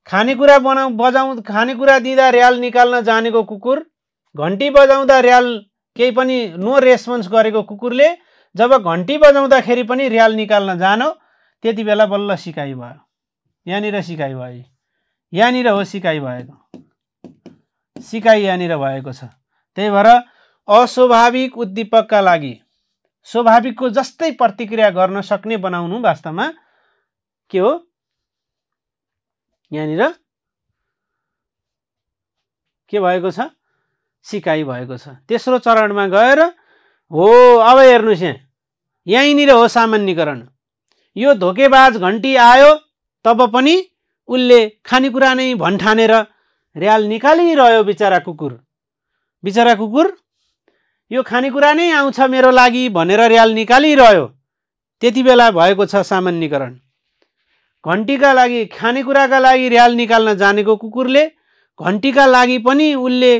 खानेकुरा खानेकुरा दिँदा र्याल निकाल्न जानेको कुकुर, घन्टी बजाउँदा र्याल केही पनि नो रेस्पोन्स गरेको कुकुरले जब घन्टी बजाउँदाखेरि पनि र्याल निकाल्न जानो, त्यति बेला बल्ल सिकाइ भयो। यहाँनिर सिकाइ भयो, यहाँनिर हो सिकाइ भएको, सिकाइ यहाँनिर भएको छ। त्यही भएर अस्वाभाविक उद्दीपकका लागि स्वाभाविकको जस्तै प्रतिक्रिया गर्न सक्ने बनाउनु वास्तवमा के हो, यहाँनिर के भएको छ, सिकाइ भएको छ। तेस्रो चरणमा गएर हो, अब हेर्नुहोस् यहीँनिर हो सामान्यकरण। यो धोकेबाज घन्टी आयो तब पनि उसले खानेकुरा नै भन्ठानेर र्याल निकालिरह्यो। बिचरा कुकुर, बिचरा कुकुर यो खानेकुरा नै आउँछ मेरो लागि भनेर र्याल निकालिरह्यो। त्यति बेला भएको छ सामान्यकरण। घन्टीका लागि, खानेकुराका लागि र्याल निकाल्न जानेको कुकुरले घन्टीका लागि पनि उसले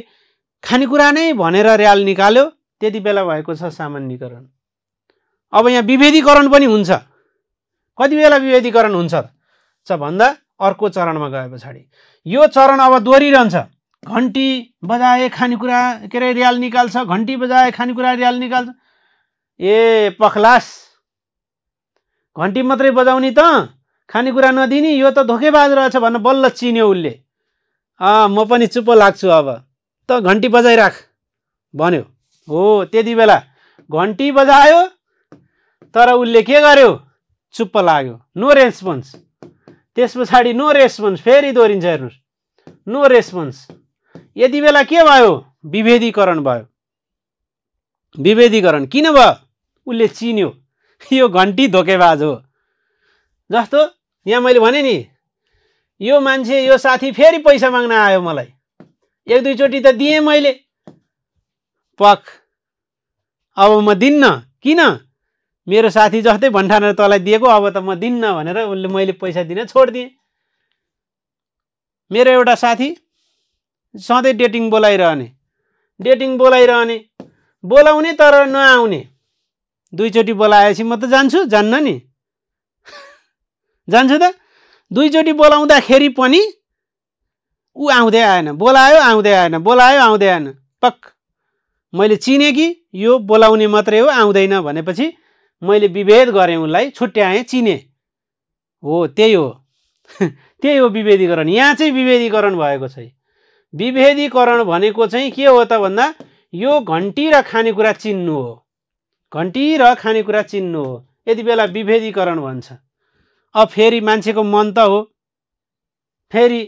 खानेकुरा नै भनेर र्याल निकाल्यो। त्यति बेला भएको छ सामान्यकरण। अब यहाँ विभेदीकरण पनि हुन्छ। कति बेला विभेदीकरण हुन्छ भन्दा अर्को चरणमा गए पछाडि यो चरण अब दोहोरिरहन्छ। घन्टी बजाए खानेकुरा के अरे र्याल निकाल्छ, घन्टी बजाए खानेकुरा र्याल निकाल्छ। ए पखलास, घन्टी मात्रै बजाउने त खानेकुरा नदिने, यो त धोकेबाज रहेछ भन्न बल्ल चिन्यो उसले। म पनि चुप्प लाग्छु, अब त घन्टी बजाइराख भन्यो। हो, त्यति बेला घन्टी बजायो तर उसले के गर्यो, चुप्प लाग्यो, नो रेस्पोन्स। त्यस पछाडि नो रेस्पोन्स, फेरि दोहोरिन्छ, हेर्नुहोस् नो रेस्पोन्स। यति बेला के भयो, विभेदीकरण भयो। विभेदीकरण किन भयो, उसले चिन्यो यो घन्टी धोकेबाज हो। जस्तो यहाँ मैले भने नि, यो मान्छे, यो साथी फेरि पैसा माग्न आयो मलाई, एक दुईचोटि त दिएँ मैले, पख अब म दिन्न। किन, मेरो साथी जस्तै भन्ठानेर तँलाई दिएको, अब त म दिन्न भनेर उसले मैले पैसा दिन छोडिदिएँ। मेरो एउटा साथी सधैँ डेटिङ बोलाइरहने, बोलाउने तर नआउने। दुईचोटि बोलाएपछि म त जान्छु, जान्न नि जान्छु त। दुईचोटि बोलाउँदाखेरि पनि ऊ आउँदै आएन, बोलायो आउँदै आएन, बोलायो आउँदै आएन। पक्क मैले चिने कि यो बोलाउने मात्रै हो, आउँदैन भनेपछि मैले विभेद गरेँ, उसलाई छुट्याएँ, चिने। हो, त्यही हो त्यही हो विभेदीकरण। यहाँ चाहिँ विभेदीकरण भएको छ। विभेदीकरण भनेको चाहिँ के हो त भन्दा यो घन्टी र खानेकुरा चिन्नु हो, घन्टी र खानेकुरा चिन्नु हो। यति बेला विभेदीकरण भन्छ। अब फेरि मान्छेको मन त हो, फेरि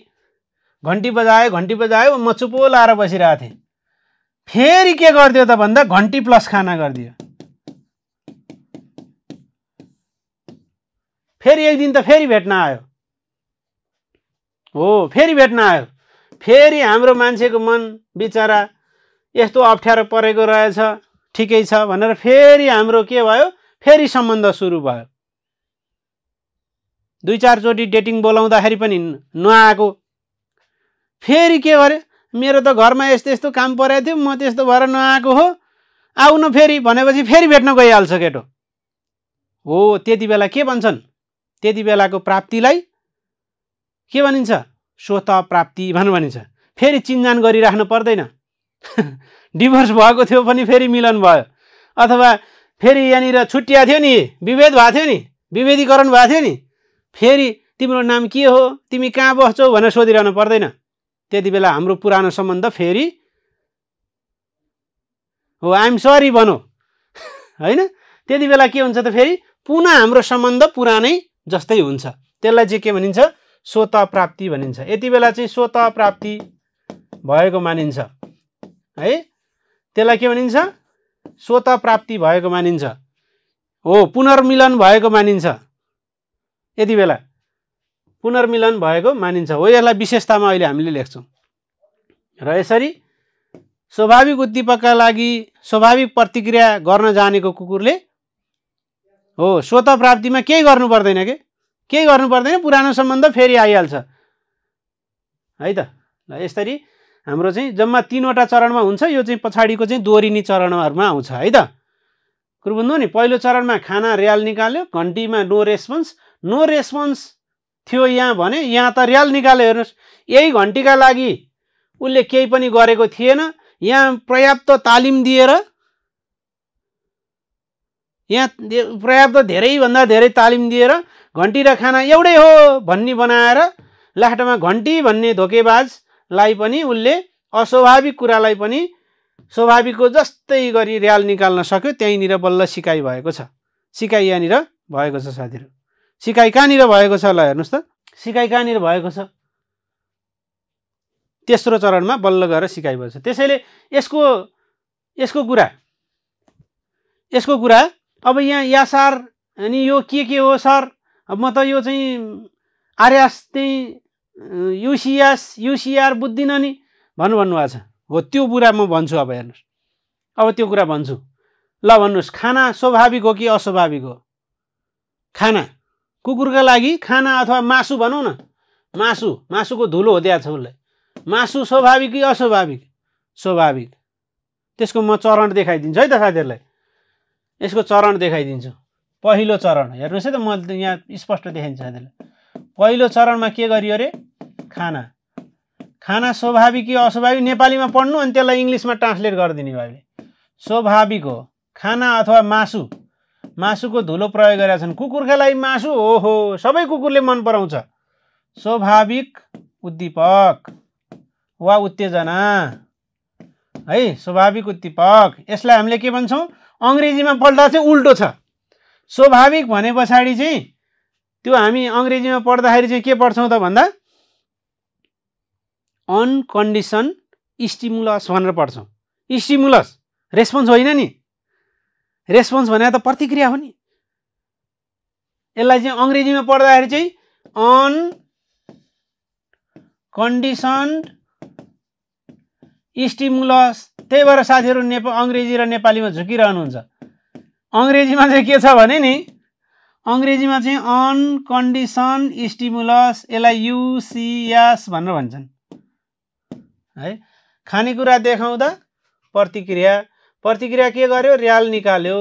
घन्टी बजायो, म चुप्पो लाएर बसिरहेको थिएँ। फेरि के गरिदियो त भन्दा घन्टी प्लस खाना गरिदियो। फेरि एक दिन त फेरि भेट्न आयो। हो, फेरि भेट्न आयो। फेरि हाम्रो मान्छेको मन बिचरा यस्तो अप्ठ्यारो परेको रहेछ, ठिकै छ भनेर फेरि हाम्रो के भयो, फेरि सम्बन्ध सुरु भयो। दुई चारचोटि डेटिङ बोलाउँदाखेरि पनि नआएको। फेरि के गरे, मेरो त घरमा यस्तो यस्तो काम परेको थियो, म त्यस्तो भएर नआएको हो, आउन फेरि भनेपछि फेरि भेट्न गइहाल्छ केटो। हो, त्यति बेला के भन्छन्, त्यति बेलाको प्राप्तिलाई के भनिन्छ, स्वत प्राप्ति भनिन्छ। फेरि चिन्जान गरिराख्नु पर्दैन। डिभोर्स भएको थियो पनि फेरि मिलन भयो, अथवा फेरि यहाँनिर छुट्टिया थियो नि, विभेद भएको थियो नि, विभेदीकरण भएको थियो नि, फेरि तिम्रो नाम के हो, तिमी कहाँ बस्छौ भनेर सोधिरहनु पर्दैन। त्यति बेला हाम्रो पुरानो सम्बन्ध फेरि हो आइएम सरी भनौँ होइन, त्यति बेला के हुन्छ त फेरि पुनः हाम्रो सम्बन्ध पुरानै जस्तै हुन्छ। त्यसलाई चाहिँ के भनिन्छ? स्वत प्राप्ति भनिन्छ। यति बेला चाहिँ स्वत प्राप्ति भएको मानिन्छ है, त्यसलाई के भनिन्छ? स्वत प्राप्ति भएको मानिन्छ हो, पुनर्मिलन भएको मानिन्छ। यति बेला पुनर्मिलन भएको मानिन्छ हो। यसलाई विशेषतामा अहिले हामीले लेख्छौँ। र यसरी स्वाभाविक उद्दीपकका लागि स्वाभाविक प्रतिक्रिया गर्न जानेको कुकुरले हो स्वत प्राप्तिमा केही गर्नु पर्दैन के, केही गर्नु पर्दैन, पुरानो सम्बन्ध फेरि आइहाल्छ है त। ल यसरी हाम्रो चाहिँ जम्मा 3वटा चरणमा हुन्छ। यो चाहिँ पछाडिको चाहिँ दोहोरिने चरणहरूमा आउँछ है त। कुरो बुझ्नु नि, पहिलो चरणमा खाना रियाल निकाल्यो, घन्टीमा नो रेस्पोन्स, नो रेस्पोन्स थियो यहाँ भने यहाँ त रियाल निकाल्यो। हेर्नुहोस्, यही घन्टीका लागि उसले केही पनि गरेको थिएन। यहाँ पर्याप्त तालिम दिएर, यहाँ पर्याप्त धेरैभन्दा धेरै तालिम दिएर घन्टी र खाना एउटै हो भन्ने बनाएर लास्टमा घन्टी भन्ने धोकेबाजलाई पनि उसले अस्वाभाविक कुरालाई पनि स्वाभाविकको जस्तै गरी रियाल निकाल्न सक्यो। त्यहीँनिर बल्ल सिकाइ भएको छ। सिकाइ यहाँनिर भएको छ साथीहरू। सिकाइ कहाँनिर भएको छ? ल हेर्नुहोस् त, सिकाइ कहाँनिर भएको छ? तेस्रो चरणमा बल्ल गएर सिकाइ भएको छ। त्यसैले यसको कुरा अब यहाँ या सर अनि यो के हो सर, अब म त यो चाहिँ आर्यास चाहिँ युसिआर बुझ्दिनँ नि भन्नुभएको छ हो। त्यो कुरा म भन्छु। अब हेर्नुहोस्, अब त्यो कुरा भन्छु। ल भन्नुहोस्, खाना स्वाभाविक हो कि अस्वाभाविक हो? खाना कुकुरका लागि खाना अथवा मासु भनौँ न, मासुको धुलो हो दिएको छ उसलाई। मासु स्वाभाविक कि अस्वाभाविक? स्वाभाविक। त्यसको म चरण देखाइदिन्छु है त साथीहरूलाई। यसको चरण देखाइदिन्छु। पहिलो चरण हेर्नुहोस् है त, म यहाँ स्पष्ट देखाइदिन्छु साथीहरूलाई। पहिलो चरणमा के गरियो अरे? खाना स्वाभाविक कि अस्वाभाविक नेपालीमा पढ्नु अनि त्यसलाई इङ्ग्लिसमा ट्रान्सलेट गरिदिने भाइले। स्वाभाविक हो खाना अथवा मासुको धुलो प्रयोग गरेका छन्। कुकुरका लागि मासु ओहो सबै कुकुरले मन पराउँछ। स्वाभाविक उद्दीपक वा उत्तेजना है, स्वाभाविक उद्दीपक। यसलाई हामीले के भन्छौँ? अङ्ग्रेजीमा पढ्दा चाहिँ उल्टो छ। स्वाभाविक भने पछाडि चाहिँ त्यो हामी अङ्ग्रेजीमा पढ्दाखेरि चाहिँ के पढ्छौँ त भन्दा अनकन्डिसन स्टिमुलस भनेर पढ्छौँ। स्टिमुलस रेस्पोन्स होइन नि, रेस्पोन्स भने त प्रतिक्रिया हो नि। यसलाई चाहिँ अङ्ग्रेजीमा पढ्दाखेरि चाहिँ अनकन्डिसन्ड स्टिमुलस। त्यही भएर साथीहरू अङ्ग्रेजी र नेपालीमा झुकिरहनुहुन्छ। अङ्ग्रेजीमा चाहिँ के छ भने नि, अङ्ग्रेजीमा चाहिँ अनकन्डिसन स्टिमुलस, यसलाई युसिएस भनेर भन्छन् है। खानेकुरा देखाउँदा प्रतिक्रिया के गर्यो? रियाल निकाल्यो।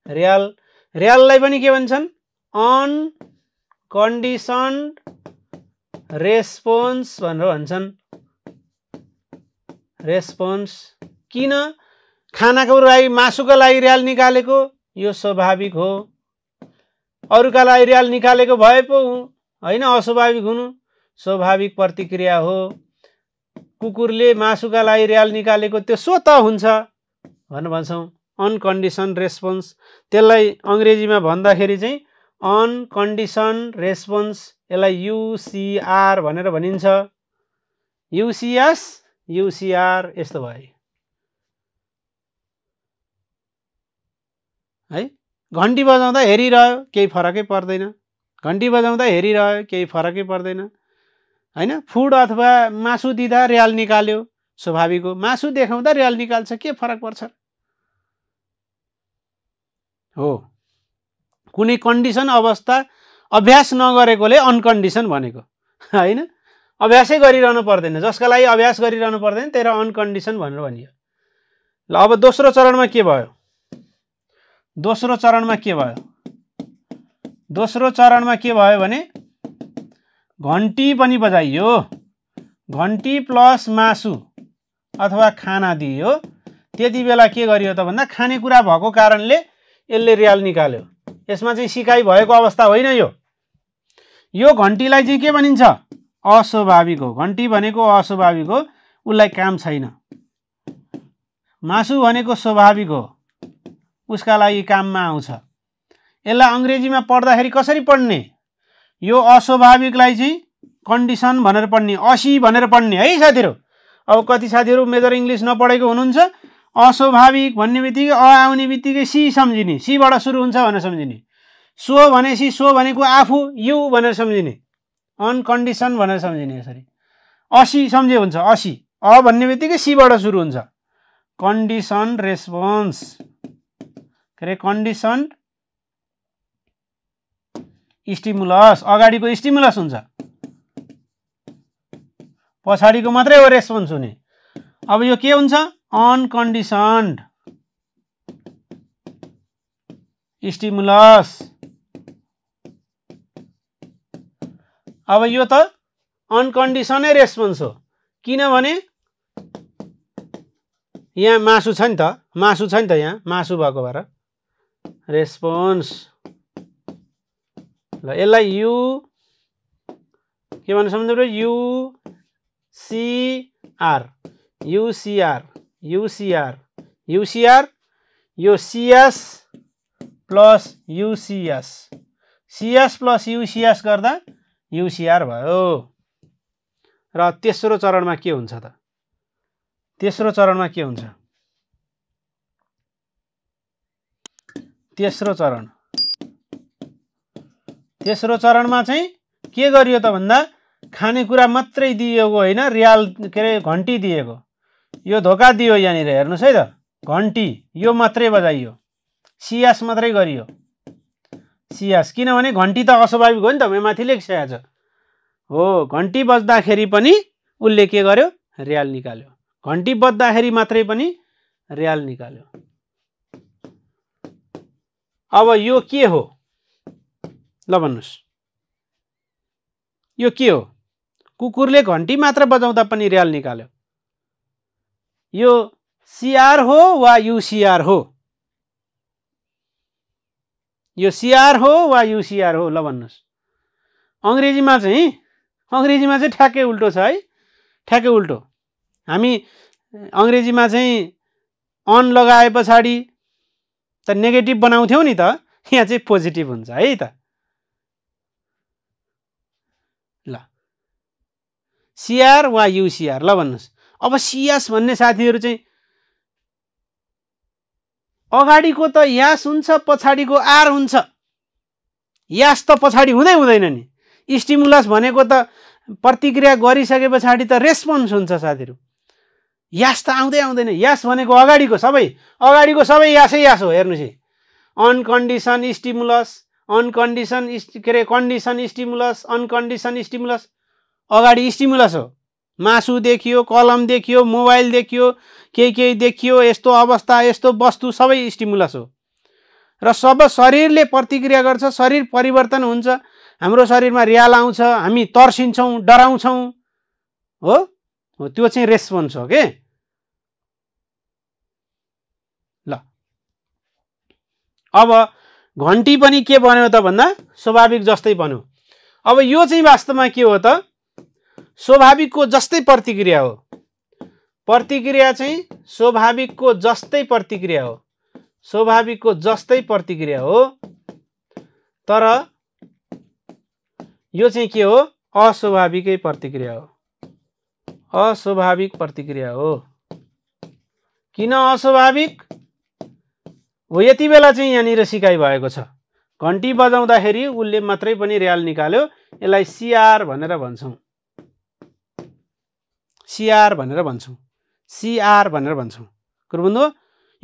रियाललाई पनि के भन्छन्? अनकन्डिसन्ड रेस्पोन्स भनेर भन्छन्। रेस्पोन्स किन? खानाको लागि मासुको लागि रियाल निकालेको यो स्वाभाविक हो। अरूका लागि रियाल निकालेको भए पो होइन अस्वाभाविक हुनु, स्वाभाविक प्रतिक्रिया हो। कुकुरले मासुका लागि रियाल निकालेको त्यो स्वत हुन्छ भनेर भन्छौँ अनकन्डिसन रेस्पोन्स। त्यसलाई अङ्ग्रेजीमा भन्दाखेरि चाहिँ अनकन्डिसन रेस्पोन्स, यसलाई युसिआर भनेर भनिन्छ। युसिएस युसिआर यस्तो भयो है। घन्टी बजाउँदा हेरिरह्यो केही फरकै पर्दैन, घन्टी बजाउँदा हेरिरह्यो केही फरकै पर्दैन होइन। फुड अथवा मासु दिँदा रियाल निकाल्यो स्वाभाविक हो। मासु देखाउँदा रियाल निकाल्छ, के फरक पर्छ हो। कुनै कन्डिसन अवस्था अभ्यास नगरेकोले अनकन्डिसन भनेको होइन। अभ्यासै गरिरहनु पर्दैन, जसका लागि अभ्यास गरिरहनु पर्दैन त्यसलाई अनकन्डिसन भनेर भनियो। ल अब दोस्रो चरणमा के भयो? दोस्रो चरणमा के भयो भने घन्टी पनि बजाइयो। घन्टी प्लस मासु अथवा खाना दियो। त्यति बेला के गरियो त भन्दा खानेकुरा भएको कारणले यसले रियाल निकाल्यो। यसमा चाहिँ सिकाइ भएको अवस्था होइन। यो घन्टीलाई चाहिँ के भनिन्छ? अस्वाभाविक हो। घन्टी भनेको अस्वाभाविक हो, उसलाई काम छैन मासु भनेको स्वाभाविक हो, उसका लागि काममा आउँछ। यसलाई अङ्ग्रेजीमा पढ्दाखेरि कसरी पढ्ने? यो अस्वाभाविकलाई चाहिँ कन्डिसन भनेर पढ्ने, असी भनेर पढ्ने है साथीहरू। अब कति साथीहरू मेजर इङ्ग्लिस नपढेको हुनुहुन्छ, अस्वाभाविक भन्ने बित्तिकै अ आउने बित्तिकै सी सम्झिने, सीबाट सुरु हुन्छ भनेर सम्झिने। सो भनेपछि सो भनेको आफू, यु भनेर सम्झिने, अनकन्डिसन भनेर सम्झिने। यसरी असी सम्झे हुन्छ, असी अ भन्ने बित्तिकै सीबाट सुरु हुन्छ। कन्डिसन रेस्पोन्स, के अरे कन्डिसन स्टिमुलस, अगाडिको स्टिमुलस हुन्छ, पछाडिको मात्रै हो रेस्पोन्स हुने। अब यो के हुन्छ? अनकन्डिसन्ड स्टिमुलस। अब यो त अनकन्डिसनै रेस्पोन्स हो, किनभने यहाँ मासु छ नि त, मासु छ नि त, यहाँ मासु भएको भएर रेस्पोन्स। ल यसलाई यु के भन्न सम्झिनु? युसिआर, युसिआर, युसिआर, युसिआर। यो सिएस प्लस युसिएस, सिएस प्लस युसिएस गर्दा युसिआर भयो। र तेस्रो चरणमा के हुन्छ त? तेस्रो चरणमा के हुन्छ? तेस्रो चरणमा चाहिँ के गरियो त भन्दा खानेकुरा मात्रै दिएको होइन, रियाल के अरे घन्टी दिएको। यो धोका दियो यहाँनिर, हेर्नुहोस् है त, घन्टी यो मात्रै बजाइयो, सियास मात्रै गरियो, सियास। किनभने घन्टी त अस्वाभाविक हो नि त, मैं माथि लेखिसकेको छ हो। घन्टी बज्दाखेरि पनि उसले के गर्यो? रियाल निकाल्यो। घन्टी बज्दाखेरि मात्रै पनि रियाल निकाल्यो। अब यो के हो? ल भन्नुहोस्, यो के हो? कुकुरले घन्टी मात्र बजाउँदा पनि रियाल निकाल्यो। यो सिआर हो वा युसिआर हो? यो सिआर हो वा युसिआर हो? ल भन्नुहोस्। अङ्ग्रेजीमा चाहिँ ठ्याक्कै उल्टो छ है, ठ्याक्कै उल्टो। हामी अङ्ग्रेजीमा चाहिँ अन लगाए पछाडि त नेगेटिभ बनाउँथ्यौँ नि त, यहाँ चाहिँ पोजिटिभ हुन्छ है त। ल सिआर वा युसिआर? ल भन्नुहोस्। अब सिएस भन्ने साथीहरू चाहिँ अगाडिको त यास हुन्छ, पछाडिको आर हुन्छ। यास त पछाडि हुँदैन नि। स्टिमुलस भनेको त प्रतिक्रिया गरिसके पछाडि त रेस्पोन्स हुन्छ साथीहरू। यास त आउँदैन। यास भनेको अगाडिको सबै यासै यास हो। हेर्नुहोस् है, अनकन्डिसन स्टिमुलस, अनकन्डिसन के अरे कन्डिसन स्टिमुलस, अनकन्डिसन स्टिमुलस। अगाडि स्टिमुलस हो, मासु देखियो, कलम देखियो, मोबाइल देखियो, केही देखियो, यस्तो अवस्था, यस्तो वस्तु सबै स्टिमुलस हो। र सब शरीरले प्रतिक्रिया गर्छ, शरीर परिवर्तन हुन्छ, हाम्रो शरीरमा रियाल आउँछ, हामी तर्सिन्छौँ, डराउँछौँ हो, त्यो चाहिँ रेस्पोन्स हो के। ल अब घन्टी पनि के बन्यो त भन्दा स्वाभाविक जस्तै बन्यो। अब यो चाहिँ वास्तवमा के हो त? स्वाभाविकको जस्तै प्रतिक्रिया हो। प्रतिक्रिया चाहिँ स्वाभाविकको जस्तै प्रतिक्रिया हो, स्वाभाविकको जस्तै प्रतिक्रिया हो। तर यो चाहिँ के हो? अस्वाभाविकै प्रतिक्रिया हो, अस्वाभाविक प्रतिक्रिया हो। किन अस्वाभाविक हो? यति बेला चाहिँ यहाँनिर सिकाइ भएको छ, घन्टी बजाउँदाखेरि उसले मात्रै पनि रियाल निकाल्यो। यसलाई सिआर भनेर भन्छौँ, सिआर भनेर भन्छौँ, सिआर भनेर भन्छौँ। कुरो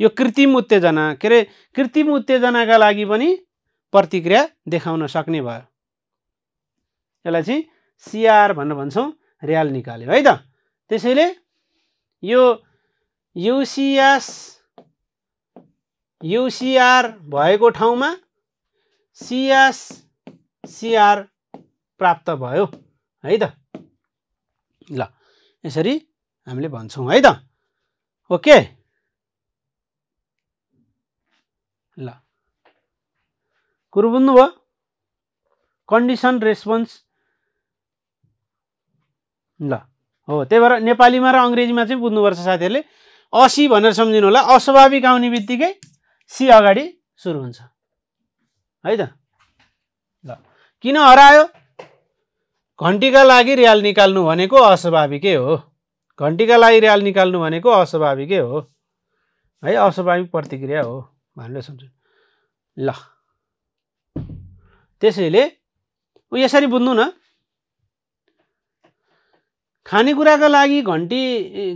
यो कृत्रिम उत्तेजना, के अरे कृत्रिम उत्तेजनाका लागि पनि प्रतिक्रिया देखाउन सक्ने भयो। यसलाई चाहिँ सिआर भनेर भन्छौँ, रियाल निकाल्यो है त। त्यसैले यो युसिआर भएको ठाउँमा सिआर प्राप्त भयो है त। ल यसरी हामीले भन्छौँ है त। ओके, ल कुरो बुझ्नुभयो? Condition response. ल हो, त्यही भएर नेपालीमा र अङ्ग्रेजीमा चाहिँ बुझ्नुपर्छ साथीहरूले। 80 भनेर सम्झिनु होला। अस्वाभाविक आउने बित्तिकै सी अगाडि सुरु हुन्छ है त। ल किन हरायो? घन्टीका लागि रियाल निकाल्नु भनेको अस्वाभाविकै हो। घन्टीका लागि रियाल निकाल्नु भनेको अस्वाभाविकै हो है, अस्वाभाविक प्रतिक्रिया हो भनेर सम्झनु। ल त्यसैले यसरी बुझ्नु न, खानेकुराका लागि घन्टी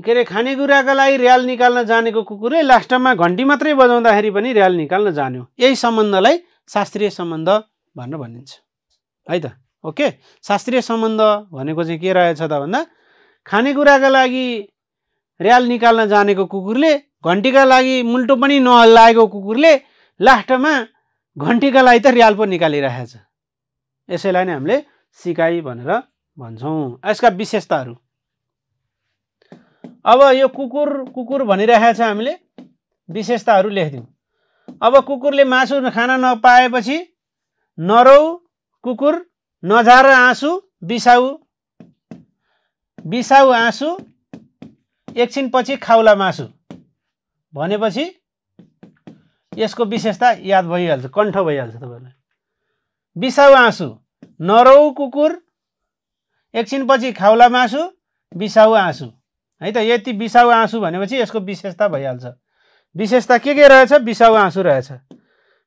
के अरे खानेकुराका लागि रियाल निकाल्न जानेको कुकुरले लास्टमा घन्टी मात्रै बजाउँदाखेरि पनि रियाल निकाल्न जान्यो। यही सम्बन्धलाई शास्त्रीय सम्बन्ध भनेर भनिन्छ है त। ओके, शास्त्रीय सम्बन्ध भनेको चाहिँ के रहेछ त भन्दा खानेकुराका लागि रियाल निकाल्न जानेको कुकुरले घन्टीका लागि मुल्टो पनि नहल्लाएको कुकुरले लास्टमा घन्टीका लागि त रियाल पो निकालिरहेछ। यसैलाई नै हामीले सिकाइ भनेर भन्छौँ। यसका विशेषताहरू, अब यो कुकुर कुकुर भनिरहेछ, हामीले विशेषताहरू लेख्दियौँ। अब कुकुरले मासु खान नपाएपछि नरौ कुकुर, नजार आँसु, बिसाउ बिसाउ आँसु, एकछिनपछि खाउला मासु भनेपछि यसको विशेषता याद भइहाल्छ, कण्ठ भइहाल्छ तपाईँलाई। बिसाउ आँसु, नरौ कुकुर, एकछिनपछि खाउला मासु, बिसाउ आँसु है त। यति बिसाउ आँसु भनेपछि यसको विशेषता भइहाल्छ। विशेषता के रहेछ? बिसाउ आँसु रहेछ।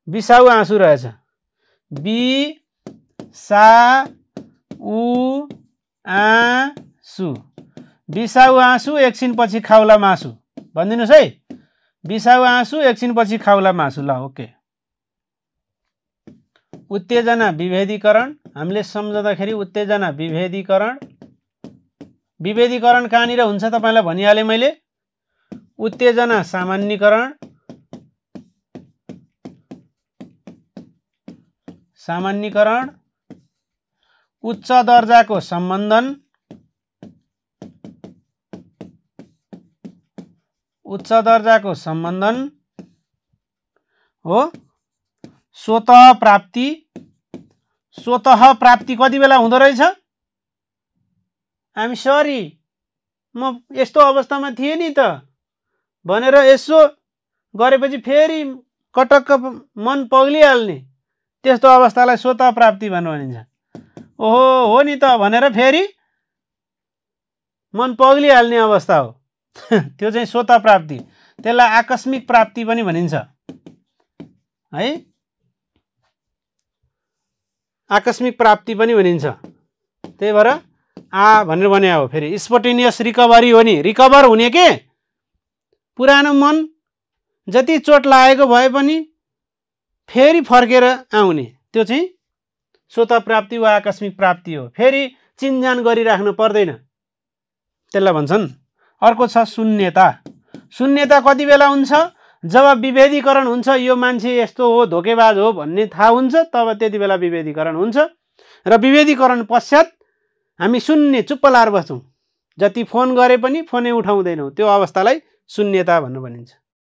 बिसाउ आँसु रहेछ। बि सा उ आँसु, बिसाउ आँसु, एकछिनपछि खाउला मासु भनिदिनुहोस् है। बिसाउ आँसु, एकछिनपछि खाउला मासु। ल ओके। उत्तेजना विभेदीकरण, हामीले सम्झँदाखेरि उत्तेजना विभेदीकरण, विभेदीकरण कहाँनिर हुन्छ तपाईँलाई भनिहालेँ मैले। उत्तेजना सामान्यीकरण, सामान्यीकरण, उच्च दर्जाको सम्बन्धन, उच्च दर्जाको सम्बन्धन हो। स्वतः प्राप्ति, स्वतः प्राप्ति कति बेला हुँदो रहेछ? आइएम सरी, म यस्तो अवस्थामा थिएँ नि त भनेर यसो गरेपछि फेरि कटक्क मन पग्लिहाल्ने, त्यस्तो अवस्थालाई स्वतः प्राप्ति भनेर भनिन्छ। ओहो हो नि त भनेर फेरि मन पग्लिहाल्ने अवस्था हो त्यो चाहिँ स्वतः प्राप्ति। त्यसलाई आकस्मिक प्राप्ति पनि भनिन्छ है, आकस्मिक प्राप्ति पनि भनिन्छ। त्यही भएर आ भनेर भने हो। फेरि स्पोन्टेनियस रिकभरी हो नि, रिकभर हुने के पुरानो मन जति चोट लागेको भए पनि फेरि फर्केर आउने, त्यो चाहिँ स्वतः प्राप्ति वा आकस्मिक प्राप्ति हो। फेरि चिनजान गरिराख्नु पर्दैन, त्यसलाई भन्छन्। अर्को छ शून्यता। शून्यता कति बेला हुन्छ? जब विभेदीकरण हुन्छ, यो मान्छे यस्तो हो, धोकेबाज हो भन्ने थाहा हुन्छ, तब त्यति बेला विभेदीकरण हुन्छ। र विभेदीकरण पश्चात हामी शून्य चुप्प लाएर बस्छौँ, जति फोन गरे पनि फोनै उठाउँदैनौँ, त्यो अवस्थालाई शून्यता भन्नु भनिन्छ।